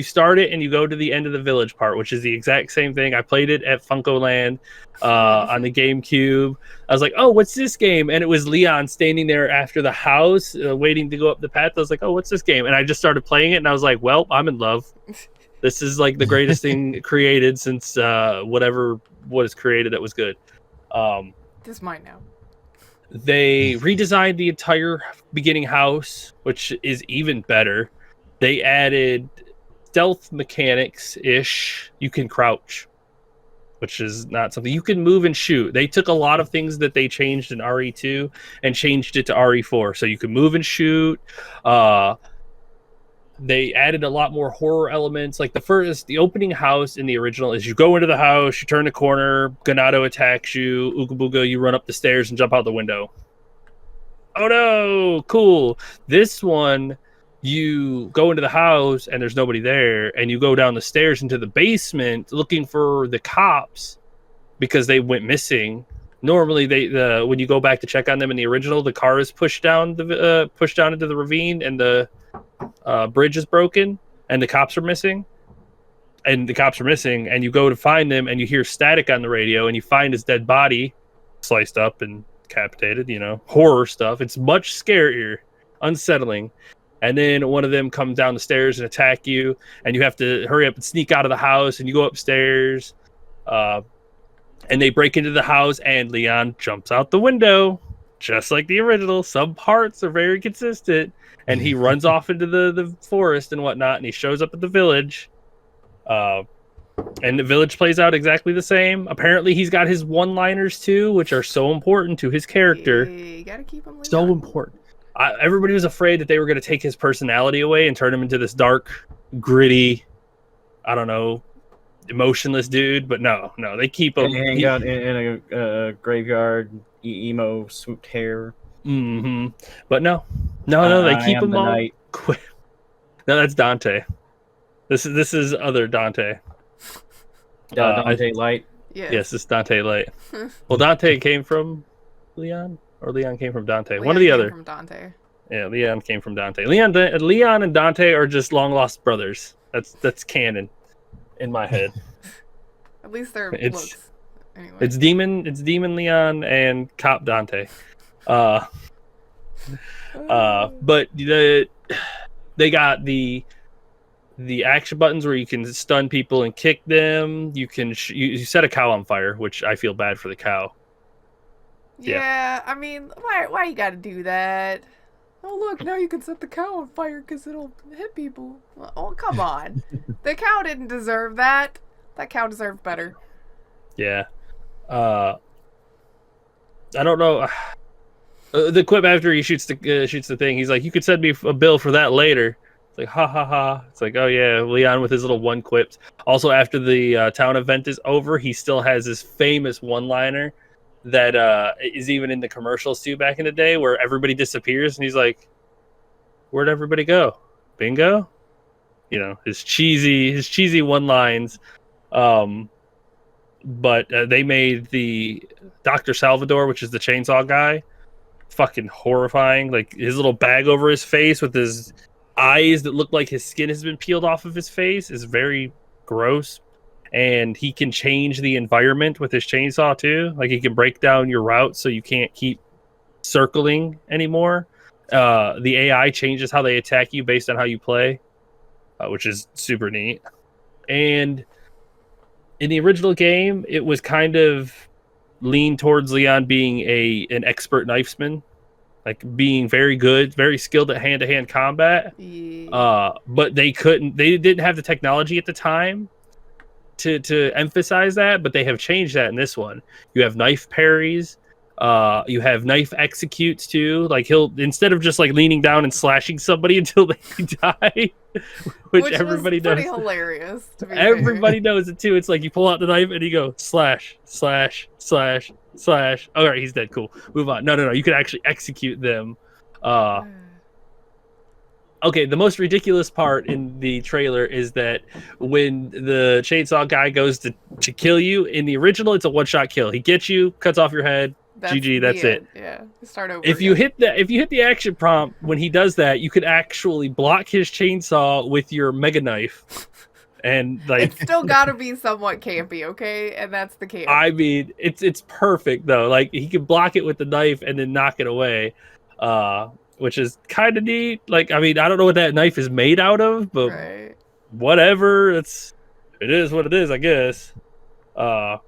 start it and you go to the end of the village part, which is the exact same thing. I played it at Funkoland on the GameCube. I was like, oh, what's this game? And it was Leon standing there after the house, waiting to go up the path. I was like, oh, what's this game? And I just started playing it and I was like, well, I'm in love. This is like the greatest thing created since what is created that was good. This might now. They redesigned the entire beginning house, which is even better. They added stealth mechanics-ish. You can crouch, which is not something. You can move and shoot. They took a lot of things that they changed in RE2 and changed it to RE4. So you can move and shoot. they added a lot more horror elements. Like the opening house in the original is you go into the house, you turn the corner, Ganado attacks you, Ooga Booga, you run up the stairs and jump out the window. Oh no, cool. This one, you go into the house and there's nobody there, and you go down the stairs into the basement looking for the cops because they went missing. Normally, when you go back to check on them in the original, the car is pushed down into the ravine, and the bridge is broken, and the cops are missing. And you go to find them, and you hear static on the radio, and you find his dead body, sliced up and decapitated. Horror stuff. It's much scarier, unsettling. And then one of them comes down the stairs and attack you, and you have to hurry up and sneak out of the house, and you go upstairs. And they break into the house, and Leon jumps out the window, just like the original. Some parts are very consistent, and he runs off into the forest and whatnot, and he shows up at the village. And the village plays out exactly the same. Apparently, he's got his one-liners too, which are so important to his character. You gotta keep him so important. Everybody was afraid that they were going to take his personality away and turn him into this dark, gritty, I don't know, emotionless dude. But no, they keep him. Hang out in a graveyard, emo swooped hair. Mm-hmm. But no, they keep him all. No, that's Dante. This is other Dante. Dante Light. Yes, this is Dante Light. Well, Dante came from Leon, or Leon came from Dante. Leon One or the came other. From Dante. Yeah, Leon came from Dante. Leon and Dante are just long lost brothers. That's canon in my head. At least their looks. Anyway. It's Demon Leon and Cop Dante. But they got the action buttons where you can stun people and kick them. You can you set a cow on fire, which I feel bad for the cow. Yeah, I mean, why you gotta do that? Oh look, now you can set the cow on fire because it'll hit people. Oh, come on. The cow didn't deserve that. That cow deserved better. Yeah. I don't know. The clip after he shoots the thing, he's like, "You could send me a bill for that later." It's like, ha ha ha. It's like, oh yeah, Leon with his little one quips. Also, after the town event is over, he still has this famous one-liner that is even in the commercials too back in the day, where everybody disappears and he's like, "Where'd everybody go? Bingo?" His cheesy one-lines. But they made the Dr. Salvador, which is the chainsaw guy, fucking horrifying. Like his little bag over his face with his eyes that look like his skin has been peeled off of his face is very gross. And he can change the environment with his chainsaw too. Like he can break down your route so you can't keep circling anymore. The AI changes how they attack you based on how you play, which is super neat. And in the original game, it was kind of leaned towards Leon being an expert knifesman. Like being very good, very skilled at hand-to-hand combat. Yeah. But they didn't have the technology at the time to emphasize that, but they have changed that in this one. You have knife parries, you have knife executes too. Like he'll, instead of just like leaning down and slashing somebody until they die, which everybody knows. Pretty hilarious. Everybody knows it too. It's like you pull out the knife and you go slash, slash, slash, slash. All right, he's dead. Cool. Move on. No. You can actually execute them. Okay, the most ridiculous part in the trailer is that when the chainsaw guy goes to kill you, in the original, it's a one-shot kill. He gets you, cuts off your head, GG, that's it. Yeah, start over. If you hit the action prompt when he does that, you could actually block his chainsaw with your mega knife. And like, it's still gotta be somewhat campy, okay? And that's the camp. I mean, it's perfect though. Like he can block it with the knife and then knock it away. Which is kind of neat. Like, I mean, I don't know what that knife is made out of, but whatever. It is what it is, I guess. But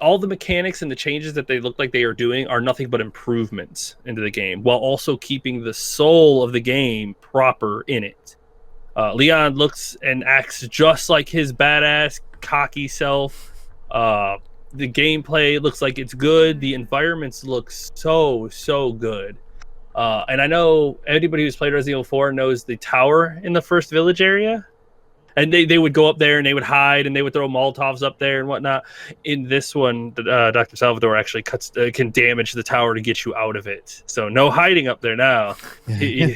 all the mechanics and the changes that they look like they are doing are nothing but improvements into the game, while also keeping the soul of the game proper in it. Leon looks and acts just like his badass, cocky self. The gameplay looks like it's good. The environments look so good. And I know anybody who's played Resident Evil 4 knows the tower in the first village area. And they would go up there and they would hide and they would throw Molotovs up there and whatnot. In this one, Dr. Salvador actually can damage the tower to get you out of it. So no hiding up there now. You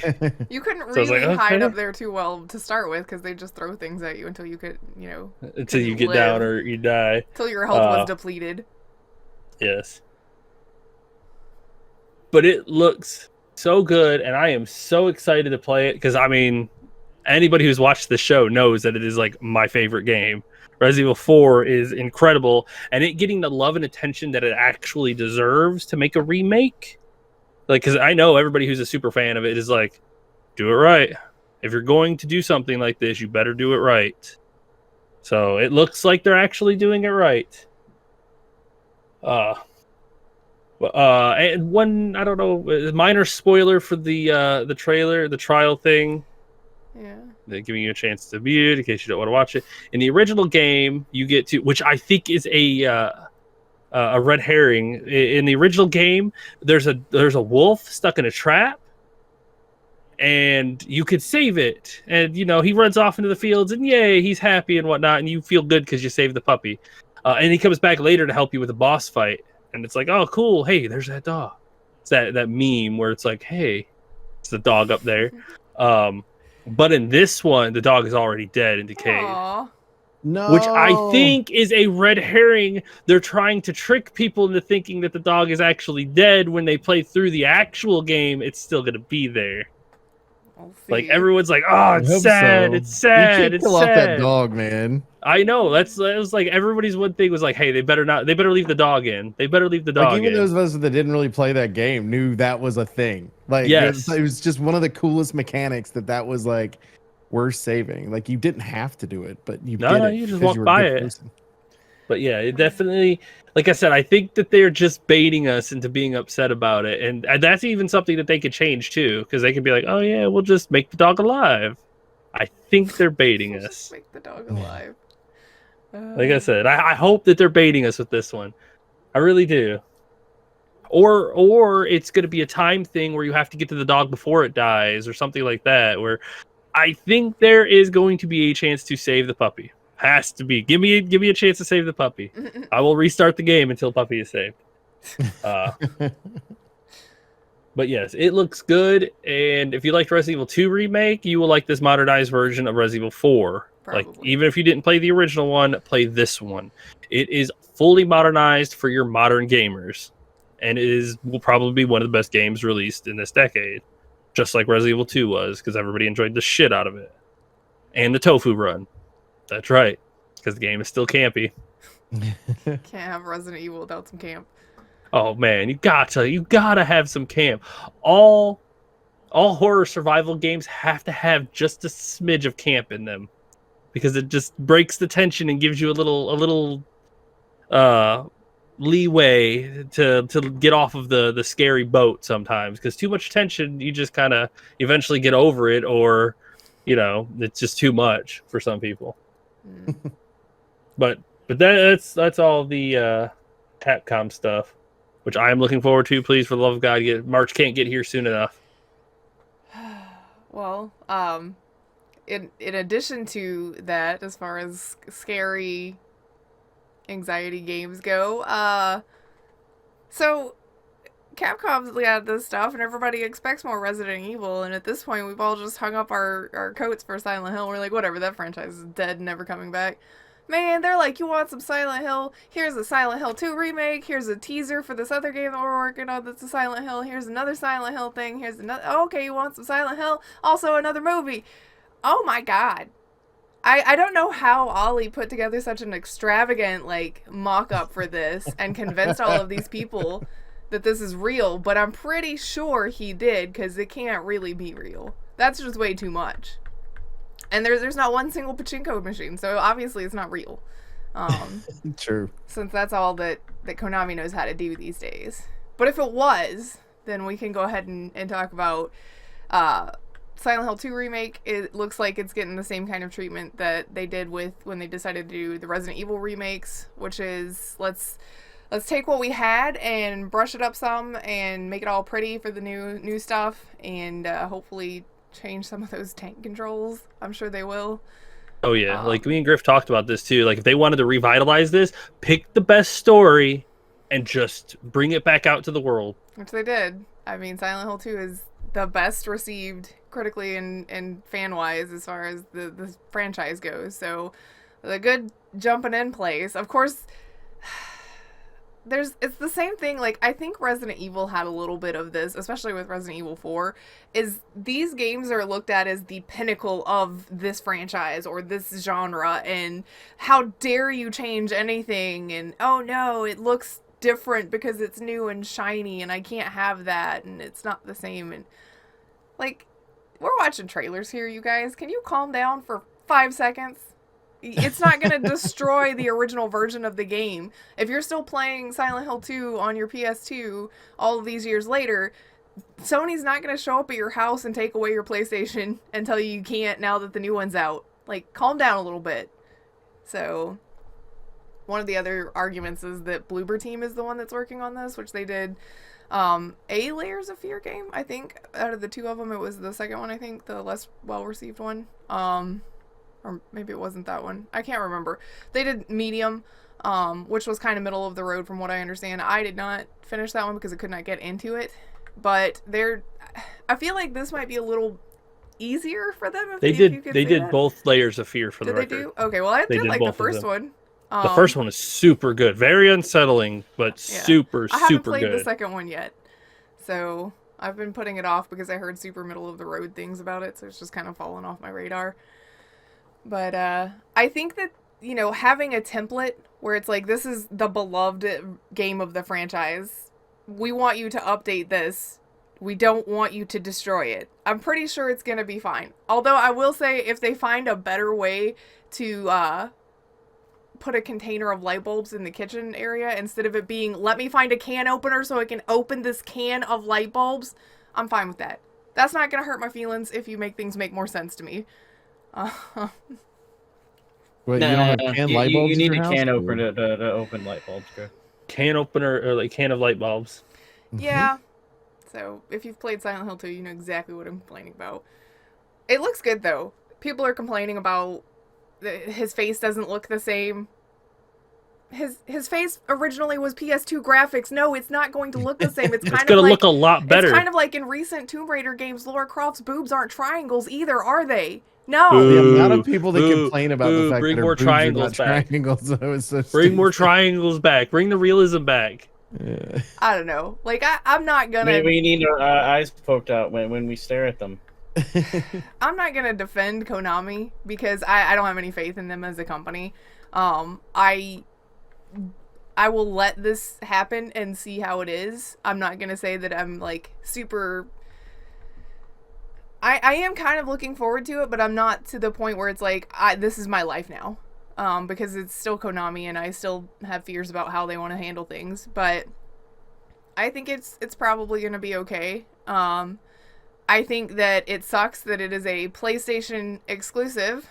couldn't So I was really like, hide okay. up there too well to start with because they just throw things at you until you could, Until you couldn't get down live. or you die. Until your health was depleted. Yes. But it looks so good, and I am so excited to play it because, I mean, anybody who's watched the show knows that it is like my favorite game. Resident Evil 4 is incredible, and it getting the love and attention that it actually deserves to make a remake. Like, because I know everybody who's a super fan of it is like, do it right. If you're going to do something like this, you better do it right. So it looks like they're actually doing it right. And one, I don't know, minor spoiler for the trailer, the trial thing. Yeah. They're giving you a chance to mute in case you don't want to watch it. In the original game, you get to, which I think is a red herring. In the original game, there's a wolf stuck in a trap, and you could save it. And he runs off into the fields, and yay, he's happy and whatnot, and you feel good because you saved the puppy. And he comes back later to help you with a boss fight, and it's like, oh, cool. Hey, there's that dog. It's that meme where it's like, hey, it's the dog up there. But in this one, the dog is already dead and decayed. Aww. No. Which I think is a red herring. They're trying to trick people into thinking that the dog is actually dead. When they play through the actual game, it's still going to be there. We'll see. Like, everyone's like, oh, I it's hope sad. so. It's sad. You can't It's kill sad. off that dog, man. I know. It was like everybody's one thing was like, hey, they better leave the dog in. They better leave the dog Like, even in. those of us that didn't really play that game knew that was a thing. Like, Yes. it was just one of the coolest mechanics that was like worth saving. Like, you didn't have to do it, but you did it. You just because walk you were a by good it. person. But yeah, it definitely, like I said, I think that they're just baiting us into being upset about it. And that's even something that they could change too, because they could be like, oh yeah, we'll just make the dog alive. I think they're baiting We'll us. just make the dog alive. Like I said, I hope that they're baiting us with this one. I really do. Or it's going to be a time thing where you have to get to the dog before it dies or something like that, where I think there is going to be a chance to save the puppy. Has to be. Give me a chance to save the puppy. I will restart the game until puppy is saved. But yes, it looks good, and if you liked Resident Evil 2 remake, you will like this modernized version of Resident Evil 4. Probably. Like, even if you didn't play the original one, play this one. It is fully modernized for your modern gamers, and will probably be one of the best games released in this decade, just like Resident Evil 2 was, because everybody enjoyed the shit out of it. And the tofu run. That's right, because the game is still campy. Can't have Resident Evil without some camp. Oh man, you gotta have some camp. All horror survival games have to have just a smidge of camp in them, because it just breaks the tension and gives you a little leeway to get off of the scary boat sometimes. Because too much tension, you just kind of eventually get over it, or it's just too much for some people. But that's all the Capcom stuff, which I am looking forward to. Please, for the love of God, March can't get here soon enough. Well, in addition to that, as far as scary anxiety games go, so Capcom's got this stuff, and everybody expects more Resident Evil, and at this point, we've all just hung up our coats for Silent Hill. We're like, whatever, that franchise is dead and never coming back. Man, they're like, you want some Silent Hill? Here's a Silent Hill 2 remake. Here's a teaser for this other game that we're working on that's a Silent Hill. Here's another Silent Hill thing. Here's another... Oh, okay, you want some Silent Hill? Also another movie. Oh my god. I don't know how Ollie put together such an extravagant, mock-up for this and convinced all of these people that this is real, but I'm pretty sure he did, because it can't really be real. That's just way too much. And there's not one single pachinko machine, so obviously it's not real. True. Since that's all that Konami knows how to do these days. But if it was, then we can go ahead and talk about Silent Hill 2 remake. It looks like it's getting the same kind of treatment that they did with when they decided to do the Resident Evil remakes, which is let's let's take what we had and brush it up some and make it all pretty for the new stuff, and hopefully change some of those tank controls. I'm sure they will. Oh yeah, like me and Griff talked about this too. Like if they wanted to revitalize this, pick the best story and just bring it back out to the world. Which they did. I mean, Silent Hill 2 is the best received critically and fan-wise as far as the franchise goes. So, a good jumping in place. Of course, it's the same thing. Like, I think Resident Evil had a little bit of this, especially with Resident Evil 4, is these games are looked at as the pinnacle of this franchise or this genre, and how dare you change anything, and oh no, it looks different because it's new and shiny and I can't have that and it's not the same. And like, we're watching trailers here, you guys. Can you calm down for 5 seconds? It's not going to destroy the original version of the game. If you're still playing Silent Hill 2 on your PS2 all of these years later, Sony's not going to show up at your house and take away your PlayStation and tell you can't now that the new one's out. Like, calm down a little bit. So, one of the other arguments is that Bloober Team is the one that's working on this, which they did a Layers of Fear game, I think. Out of the two of them, it was the second one, I think, the less well-received one. Or maybe it wasn't that one. I can't remember. They did Medium, which was kind of middle of the road from what I understand. I did not finish that one because I could not get into it. But I feel like this might be a little easier for them. If they did both Layers of Fear for the record. Did they do? Okay, well, I did like the first one. The first one is super good. Very unsettling, but super good. I haven't played the second one yet. So I've been putting it off because I heard super middle of the road things about it. So it's just kind of fallen off my radar. But I think that, you know, having a template where it's like, this is the beloved game of the franchise. We want you to update this. We don't want you to destroy it. I'm pretty sure it's going to be fine. Although I will say, if they find a better way to put a container of light bulbs in the kitchen area instead of it being, let me find a can opener so I can open this can of light bulbs, I'm fine with that. That's not going to hurt my feelings if you make things make more sense to me. Well, you don't have can light bulbs. You need a can opener to open light bulbs, bro. Can opener or like can of light bulbs. Yeah. So if you've played Silent Hill 2, you know exactly what I'm complaining about. It looks good though. People are complaining about his face doesn't look the same. His face originally was PS2 graphics. No, it's not going to look the same. It's kind it's gonna look a lot better. It's kind of like in recent Tomb Raider games, Lara Croft's boobs aren't triangles either, are they? No. The amount of people that complain about the fact bring that more triangles back. Bring more triangles back. Bring the realism back. Yeah. I don't know. Like I'm not gonna. Maybe we need our eyes poked out when we stare at them. I'm not gonna defend Konami because I don't have any faith in them as a company. I will let this happen and see how it is. I'm not gonna say that I'm like super. I am kind of looking forward to it, but I'm not to the point where it's like this is my life now, because it's still Konami and I still have fears about how they want to handle things. But I think it's probably gonna be okay. I think that it sucks that it is a PlayStation exclusive.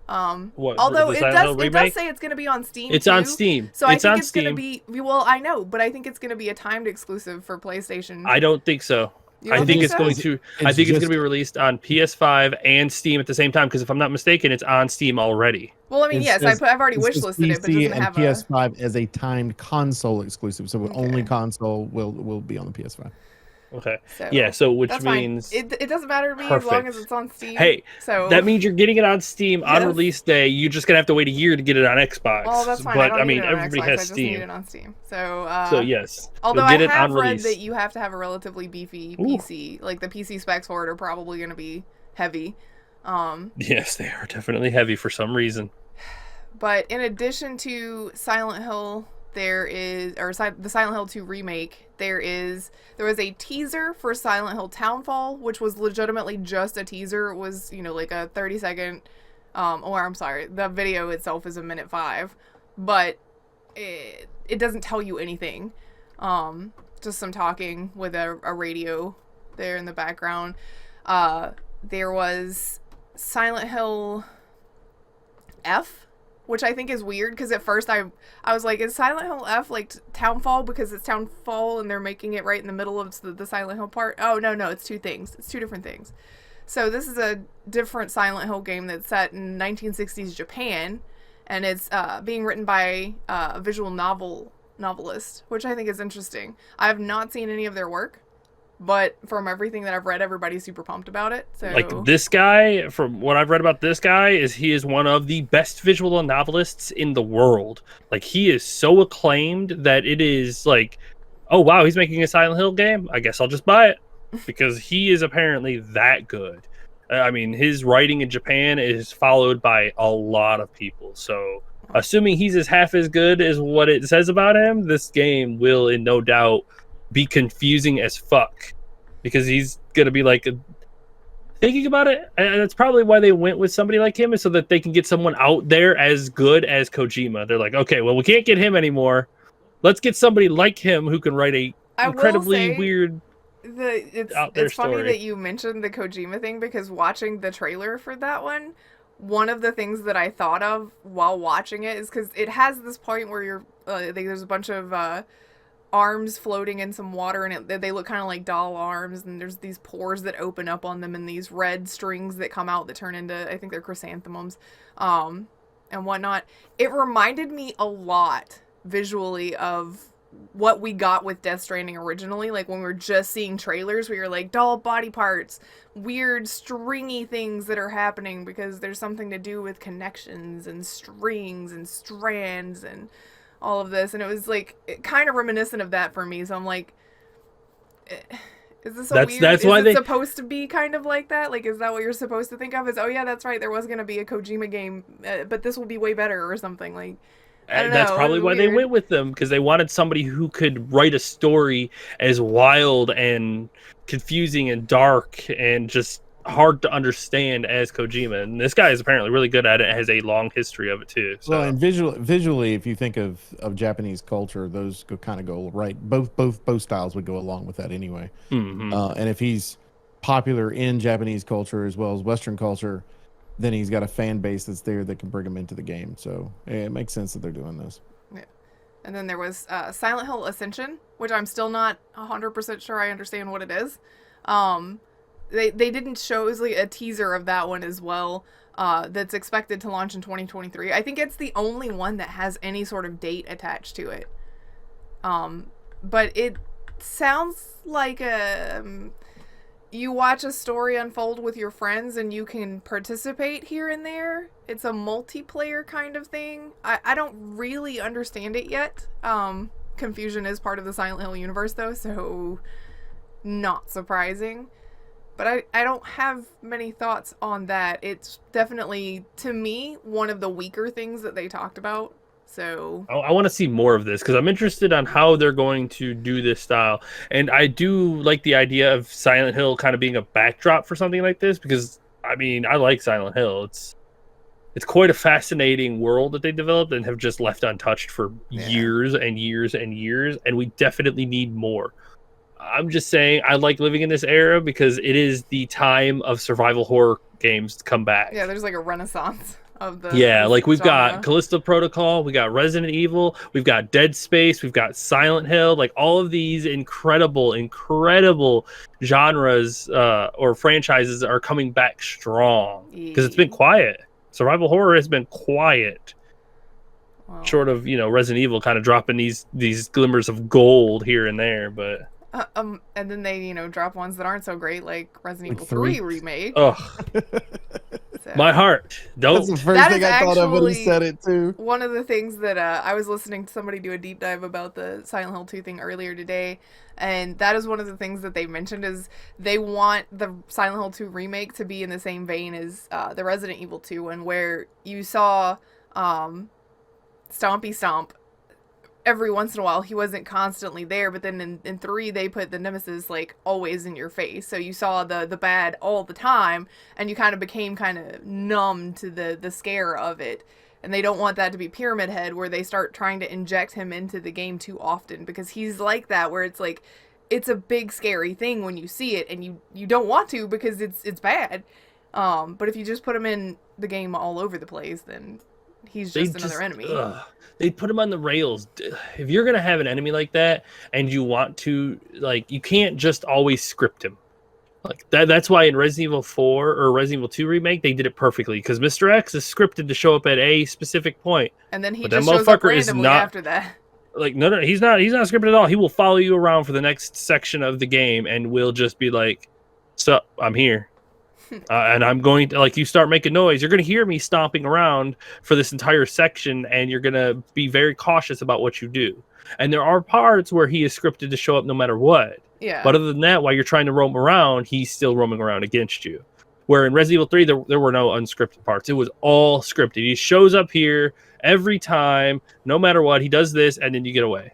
Although it does say it's going to be on Steam. It's too. On Steam. So I think it's going to be, well, I know, but I think it's going to be a timed exclusive for PlayStation. I don't think so. I think it's going to be released on PS5 and Steam at the same time, because if I'm not mistaken, it's on Steam already. Well, I mean, yes, I've already wishlisted it, but it doesn't have PS5 as a timed console exclusive, so only console will be on the PS5. Okay. So which means it doesn't matter to me as long as it's on Steam. Hey, so that means you're getting it on Steam on release day. You're just gonna have to wait a year to get it on Xbox. Well, that's fine. But I mean, everybody has Xbox. Steam. I just need it on Steam. So yes. Although I have read that you have to have a relatively beefy PC. Like the PC specs for it are probably going to be heavy. Yes, they are definitely heavy for some reason. But in addition to Silent Hill, the Silent Hill 2 remake, there was a teaser for Silent Hill Townfall, which was legitimately just a teaser. It was, like a 30-second, I'm sorry, the video itself is 1:05, but it doesn't tell you anything. Just some talking with a radio there in the background. There was Silent Hill F, which I think is weird because at first I was like, is Silent Hill F like Townfall because it's Townfall and they're making it right in the middle of the Silent Hill part? Oh, no, it's two things. It's two different things. So this is a different Silent Hill game that's set in 1960s Japan, and it's being written by a visual novelist, which I think is interesting. I have not seen any of their work, but from everything that I've read, everybody's super pumped about it. So like this guy, from what I've read about this guy, he is one of the best visual novelists in the world. Like, he is so acclaimed that it is like, oh wow, he's making a Silent Hill game, I guess I'll just buy it. Because he is apparently that good. I mean, his writing in Japan is followed by a lot of people. So, assuming he's half as good as what it says about him, this game will, in no doubt, be confusing as fuck. Because he's gonna be like thinking about it, and that's probably why they went with somebody like him, is so that they can get someone out there as good as Kojima. They're like, okay, well, we can't get him anymore. Let's get somebody like him who can write a incredibly weird. It's funny that you mentioned the Kojima thing, because watching the trailer for that one of the things that I thought of while watching it is because it has this point where you're there's a bunch of arms floating in some water, and they look kind of like doll arms, and there's these pores that open up on them and these red strings that come out that turn into, I think they're chrysanthemums and whatnot. It reminded me a lot visually of what we got with Death Stranding originally, like when we were just seeing trailers where you're like, doll body parts, weird stringy things that are happening because there's something to do with connections and strings and strands and all of this, and it was like kind of reminiscent of that for me. So I'm like, is this supposed to be kind of like that? Like, is that what you're supposed to think of? Is, oh yeah, that's right, there was gonna be a Kojima game, but this will be way better or something like. And that's probably why they went with them, because they wanted somebody who could write a story as wild and confusing and dark and just hard to understand as Kojima. And this guy is apparently really good at it, has a long history of it too. So. Well, and visually, if you think of Japanese culture, those kind of go right. Both styles would go along with that anyway. Mm-hmm. And if he's popular in Japanese culture as well as Western culture, then he's got a fan base that's there that can bring him into the game. So it makes sense that they're doing this. Yeah. And then there was Silent Hill Ascension, which I'm still not 100% sure I understand what it is. They didn't show, it was like a teaser of that one as well, that's expected to launch in 2023. I think it's the only one that has any sort of date attached to it. But it sounds like you watch a story unfold with your friends and you can participate here and there. It's a multiplayer kind of thing. I don't really understand it yet. Confusion is part of the Silent Hill universe though, so not surprising. But I don't have many thoughts on that. It's definitely, to me, one of the weaker things that they talked about. So I want to see more of this because I'm interested on how they're going to do this style. And I do like the idea of Silent Hill kind of being a backdrop for something like this, because I mean, I like Silent Hill. It's quite a fascinating world that they developed and have just left untouched for years and years and years, and we definitely need more. I'm just saying I like living in this era because it is the time of survival horror games to come back. Yeah, there's like a renaissance of the like we've genre. got Callisto Protocol, we got Resident Evil, we've got Dead Space, we've got Silent Hill, like all of these incredible genres or franchises are coming back strong because it's been quiet. Survival horror has been quiet. Wow. Short of, Resident Evil kind of dropping these glimmers of gold here and there, but and then they, drop ones that aren't so great, like Resident Evil 3 remake. Ugh. So, my heart. Don't. That's the first thing I thought of when he said it too. One of the things that I was listening to somebody do a deep dive about the Silent Hill 2 thing earlier today, and that is one of the things that they mentioned is they want the Silent Hill 2 remake to be in the same vein as the Resident Evil 2 one, where you saw Stompy Stomp every once in a while. He wasn't constantly there, but then in 3 they put the nemesis like always in your face, so you saw the bad all the time, and you kind of became kind of numb to the scare of it. And they don't want that to be Pyramid Head, where they start trying to inject him into the game too often, because he's like that, where it's like it's a big scary thing when you see it, and you don't want to because it's bad. But if you just put him in the game all over the place, then he's They just another enemy. They put him on the rails. If you're gonna have an enemy like that, and you want to, like, you can't just always script him. Like that's why in Resident Evil 4 or Resident Evil 2 remake they did it perfectly, because Mr. X is scripted to show up at a specific point, and then he but just that shows up motherfucker is randomly not after that. like no, he's not scripted at all. He will follow you around for the next section of the game and will just be like, "Sup, I'm here." And I'm going to, like, you start making noise, you're going to hear me stomping around for this entire section, and you're going to be very cautious about what you do. And there are parts where he is scripted to show up no matter what. Yeah. But other than that, while you're trying to roam around, he's still roaming around against you. Where in Resident Evil 3, there were no unscripted parts. It was all scripted. He shows up here every time, no matter what. He does this, and then you get away.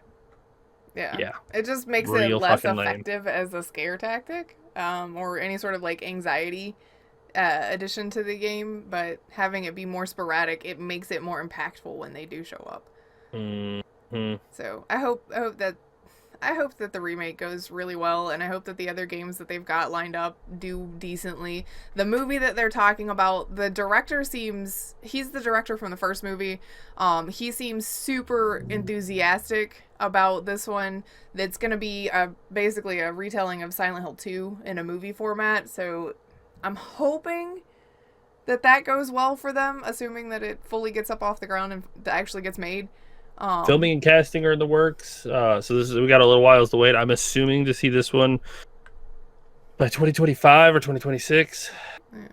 Yeah. It just makes it Real less fucking lame. effective as a scare tactic, or any sort of like anxiety addition to the game. But having it be more sporadic, it makes it more impactful when they do show up. Mm-hmm. So I hope that the remake goes really well, and I hope that the other games that they've got lined up do decently. The movie that they're talking about, the director he's the director from the first movie. He seems super enthusiastic about this one. That's going to be basically a retelling of Silent Hill 2 in a movie format. So I'm hoping that goes well for them, assuming that it fully gets up off the ground and actually gets made. Filming and casting are in the works, so we got a little while to wait. I'm assuming to see this one by 2025 or 2026,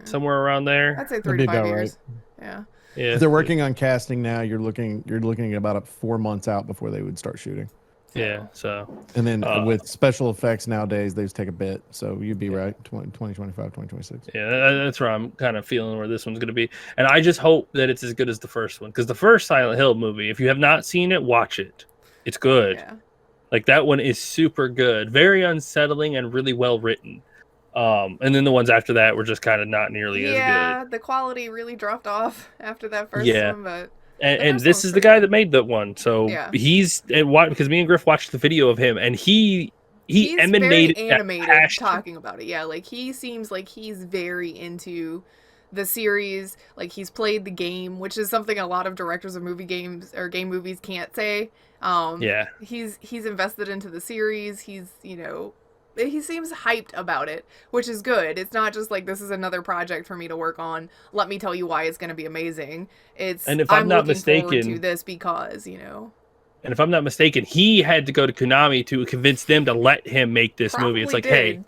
somewhere around there. I'd say 3 to 5 years. Right. Yeah. If they're working on casting now, you're looking at about 4 months out before they would start shooting. Yeah, so. And then with special effects nowadays, they just take a bit. So you'd be right, 2025, 2026. Yeah, that's where I'm kind of feeling where this one's going to be. And I just hope that it's as good as the first one. Because the first Silent Hill movie, if you have not seen it, watch it. It's good. Yeah. Like, that one is super good. Very unsettling and really well written. And then the ones after that were just kind of not nearly as good. Yeah, the quality really dropped off after that first one, but... And this is the guy that made that one, so he's because me and Griff watched the video of him, and he's emanated very animated talking about it. Yeah, like he seems like he's very into the series. Like he's played the game, which is something a lot of directors of movie games or game movies can't say. He's invested into the series. He seems hyped about it, which is good. It's not just like, this is another project for me to work on. Let me tell you why it's going to be amazing. And if I'm not mistaken, to this because, And if I'm not mistaken, he had to go to Konami to convince them to let him make this movie. It's like, hey,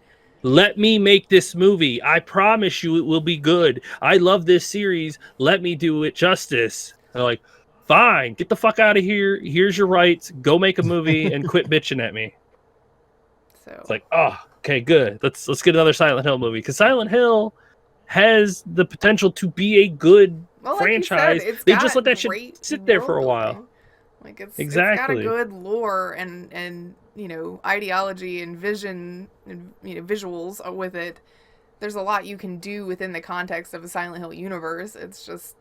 let me make this movie. I promise you it will be good. I love this series. Let me do it justice. They're like, fine, get the fuck out of here. Here's your rights. Go make a movie and quit bitching at me. So it's like, oh, okay, good. Let's get another Silent Hill movie, because Silent Hill has the potential to be a good franchise. They just let that shit sit there for a while. Like it's got a good lore and ideology and vision and visuals with it. There's a lot you can do within the context of a Silent Hill universe. It's just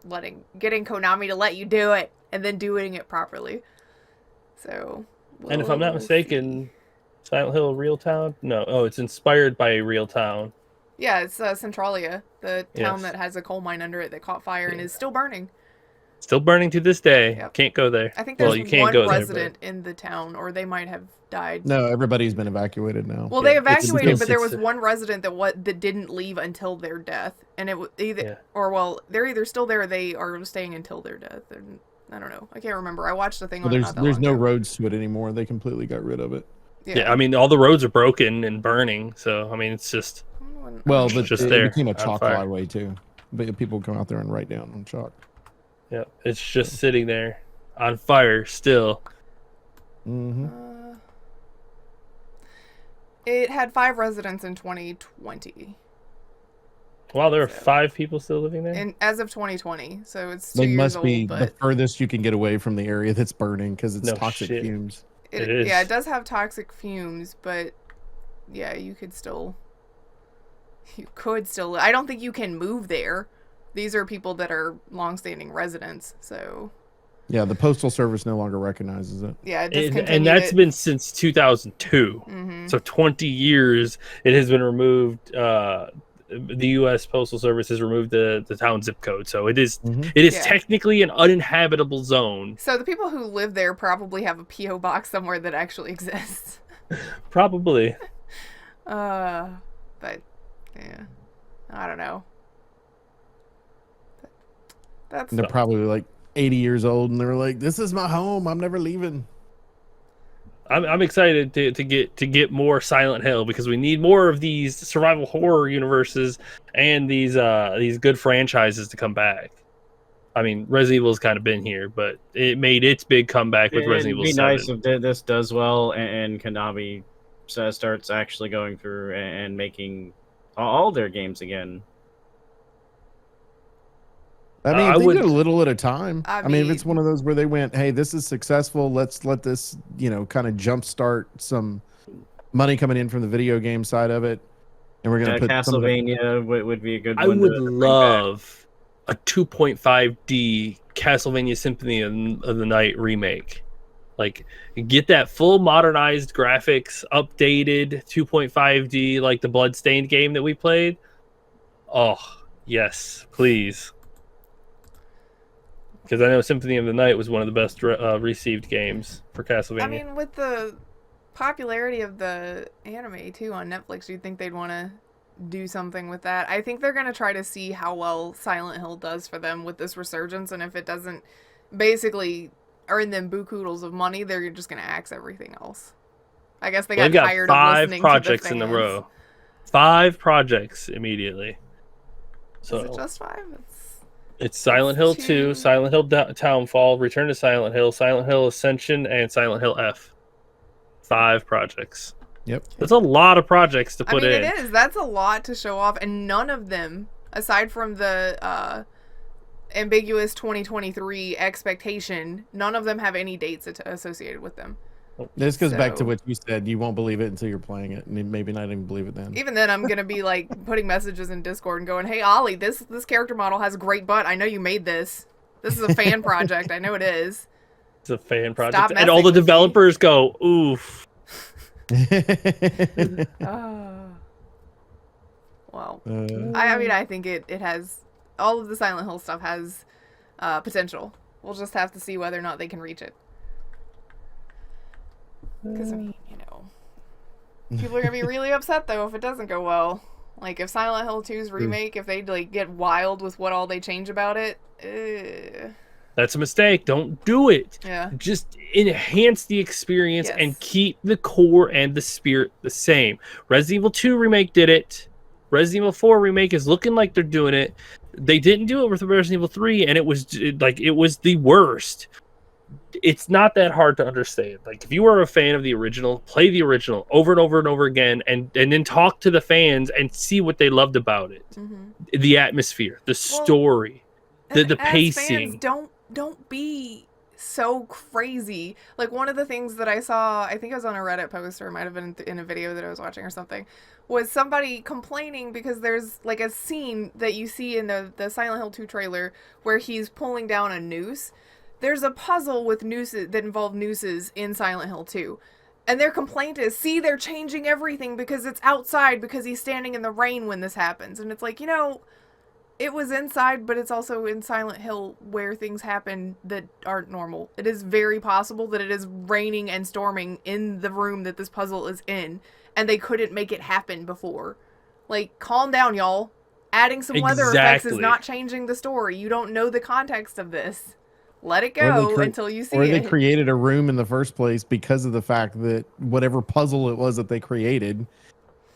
getting Konami to let you do it and then doing it properly. So, and if I'm not mistaken, Silent Hill Real Town? No. Oh, it's inspired by a real town. Yeah, it's Centralia, the town that has a coal mine under it that caught fire and is still burning. Still burning to this day. Yep. Can't go there. I think there's one resident in the town, or they might have died. No, everybody's been evacuated now. Well, they evacuated, but there was one resident that didn't leave until their death, and it was they're either still there, or they are staying until their death, and I don't know. I can't remember. I watched the thing on it. There's no roads to it anymore. They completely got rid of it. Yeah, I mean, all the roads are broken and burning, so I mean, it's just but just it there. became a chalk highway too. But people come out there and write down on chalk. Yeah, it's just sitting there on fire still. Mm-hmm. It had 5 residents in 2020. Wow, there are 5 people still living there? And as of 2020, so it's 2 years old. They must be the furthest you can get away from the area that's burning, because it's toxic fumes. It is. Yeah, it does have toxic fumes, but yeah, you could still. I don't think you can move there. These are people that are longstanding residents, so. Yeah, the Postal Service no longer recognizes it. Yeah, and that's been since 2002. Mm-hmm. So 20 years it has been removed. the U.S. Postal Service has removed the town zip code, so it is Yeah. technically an uninhabitable zone. So the people who live there probably have a PO box somewhere that actually exists. Probably. But yeah, I don't know. That's And they're probably like 80 years old, and they're like, "This is my home. I'm never leaving." I'm excited to get more Silent Hill, because we need more of these survival horror universes and these good franchises to come back. I mean, Resident Evil's kind of been here, but it made its big comeback with Resident Evil 7. It'd be nice if this does well and Konami starts actually going through and making all their games again. I mean, I if they would- did a little at a time. I I mean, if mean- it's one of those where they went, "Hey, this is successful. Let's let this, kind of jumpstart some money coming in from the video game side of it, and we're gonna put some of it." Castlevania would be a good I one. would to bring back. love a 2.5D Castlevania Symphony of the Night remake. Like, get that full modernized graphics, updated 2.5D, like the Bloodstained game that we played. Oh, yes, please. Because I know Symphony of the Night was one of the best received games for Castlevania. I mean, with the popularity of the anime too on Netflix, you'd think they'd want to do something with that. I think they're going to try to see how well Silent Hill does for them with this resurgence, and if it doesn't basically earn them bukudos of money, they're just going to axe everything else. I guess they got got tired of 5 listening projects to the in a fans. row. 5 projects immediately. So Is it just 5? it's Silent Hill 2, two. Silent Hill Townfall, Return to Silent Hill Ascension, and Silent Hill F. 5 projects. Yep. That's a lot of projects to put in. It is. That's a lot to show off, and none of them, aside from the ambiguous 2023 expectation, none of them have any dates associated with them. This goes back to So- what you said. You won't believe it until you're playing it, and maybe not even believe it then. Even then, I'm gonna be like putting messages in Discord and going, "Hey Ollie, this character model has a great butt. I know you made this. This is a fan project. I know it is." It's a fan project. Stop And all the messing with me. developers go, oof. Well, Uh, I mean, I think it has all of the Silent Hill stuff has potential. We'll just have to see whether or not they can reach it. Because I mean, people are gonna be really upset though if it doesn't go well. Like if Silent Hill 2's remake, if they like get wild with what all they change about it, That's a mistake. Don't do it. yeah. Just enhance the experience Yes. and keep the core and the spirit the same. Resident Evil 2 remake did it. Resident Evil 4 remake is looking like they're doing it. They didn't do it with Resident Evil 3, and it was the worst. It's not that hard to understand. Like, if you are a fan of the original, play the original over and over and over again, and then talk to the fans and see what they loved about it. Mm-hmm. The atmosphere, the story, the pacing. Fans, don't be so crazy. Like one of the things that I saw, I think I was on a Reddit post or it might have been in a video that I was watching or something, was somebody complaining because there's like a scene that you see in the Silent Hill 2 trailer where he's pulling down a noose. There's a puzzle with nooses that involve nooses in Silent Hill 2. And their complaint is, see, they're changing everything because it's outside because he's standing in the rain when this happens. And it's like, it was inside, but it's also in Silent Hill where things happen that aren't normal. It is very possible that it is raining and storming in the room that this puzzle is in, and they couldn't make it happen before. Like, calm down, y'all. Adding some weather effects is Exactly. not changing the story. You don't know the context of this. Let it go until you see or it. they created a room in the first place because of the fact that whatever puzzle it was that they created,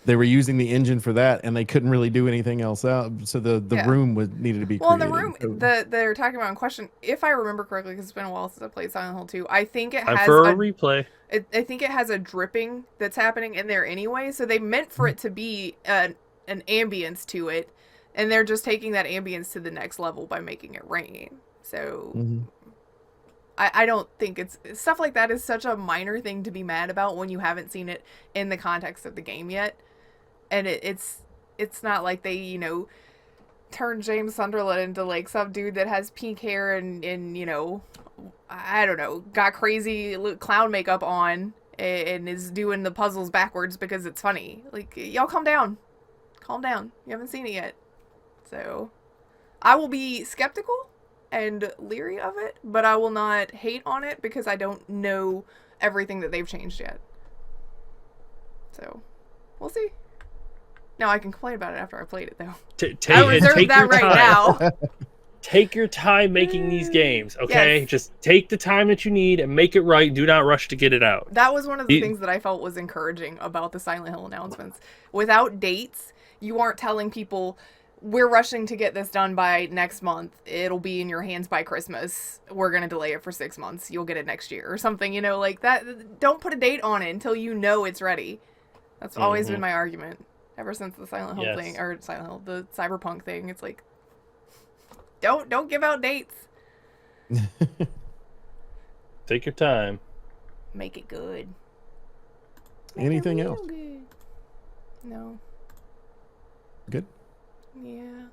they were using the engine for that, and they couldn't really do anything else out. So the Yeah. room needed to be Well, in created. the room So- that they're talking about in question, if I remember correctly, because it's been a while since I played Silent Hill 2, I think it I'm has for a replay. I think it has a dripping that's happening in there anyway, so they meant for it to be an ambience to it, and they're just taking that ambience to the next level by making it rain. So Mhm. I don't think it's stuff like that is such a minor thing to be mad about when you haven't seen it in the context of the game yet, and it's not like they turned James Sunderland into like some dude that has pink hair and I don't know, got crazy clown makeup on and is doing the puzzles backwards because it's funny. Like, y'all calm down. Calm down. You haven't seen it yet. So, I will be skeptical and leery of it, but I will not hate on it because I don't know everything that they've changed yet. So, we'll see. Now I can complain about it after I played it, though. I reserve that right now. Take your time making these games, okay? Yes. Just take the time that you need and make it right. Do not rush to get it out. That was one of the things that I felt was encouraging about the Silent Hill announcements. Without dates, you aren't telling people, we're rushing to get this done by next month. It'll be in your hands by Christmas. We're going to delay it for 6 months. You'll get it next year or something, you know, like that. Don't put a date on it until you know it's ready. That's always been my argument ever since the Silent Hill thing, or Silent Hill, the Cyberpunk thing. It's like, don't give out dates. Take your time. Make it good. Anything else? Good. No. Good? Yeah.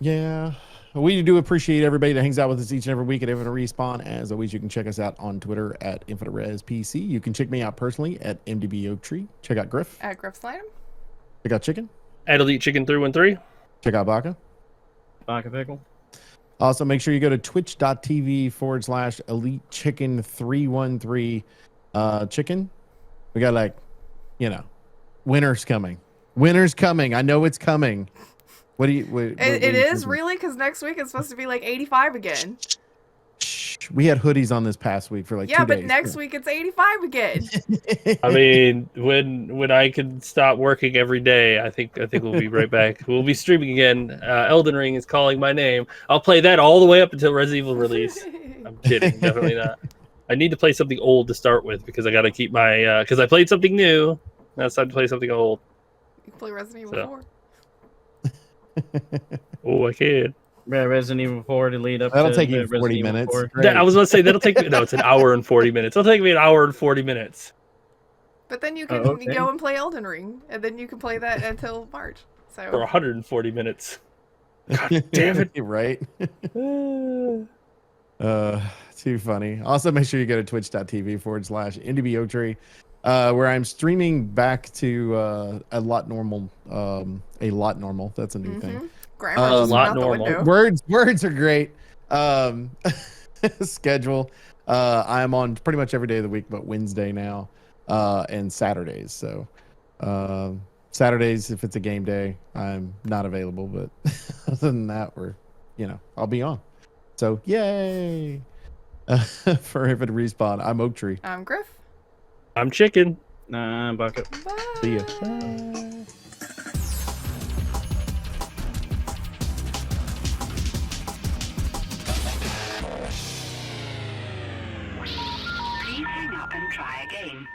Yeah. We do appreciate everybody that hangs out with us each and every week at Infinite Respawn. As always, you can check us out on Twitter at InfiniteResPC. You can check me out personally at MDB Oaktree. Check out Griff. At Griff Slime. Check out Chicken. At Elite Chicken 313. Check out Baka. Baka Pickle. Also, make sure you go to twitch.tv/Elite Chicken 313. Chicken, we got winter's coming. Winter's coming. I know it's coming. What do you? It is really, because next week it's supposed to be like 85 again. We had hoodies on this past week for like 2 days. Yeah, but next week it's 85 again. I mean, when I can stop working every day, I think we'll be right back. We'll be streaming again. Elden Ring is calling my name. I'll play that all the way up until Resident Evil release. I'm kidding, definitely not. I need to play something old to start with because I got to keep my because I played something new. Now it's time to play something old. You can play Resident Evil 4. Oh, I can. Resident Evil 4 to lead up. That'll to take you Resident 40 Evil minutes. 4. I was going to say that'll take me. No, it's an hour and 40 minutes. It'll take me an hour and 40 minutes. But then you can go and play Elden Ring, and then you can play that until March. So For 140 minutes. God damn it! Right? Too funny. Also, make sure you go to twitch.tv/NDB Oaktree, where I'm streaming back to a lot normal. That's a new thing. Grammar just went out the window. Words are great. Schedule. I'm on pretty much every day of the week, but Wednesday now, and Saturdays. So Saturdays, if it's a game day, I'm not available. But other than that, I'll be on. So yay! For Infinite Respawn, I'm Oaktree. I'm Griff. I'm Chicken. Nah, Bucket. Bye. See ya. Bye. Please hang up and try again.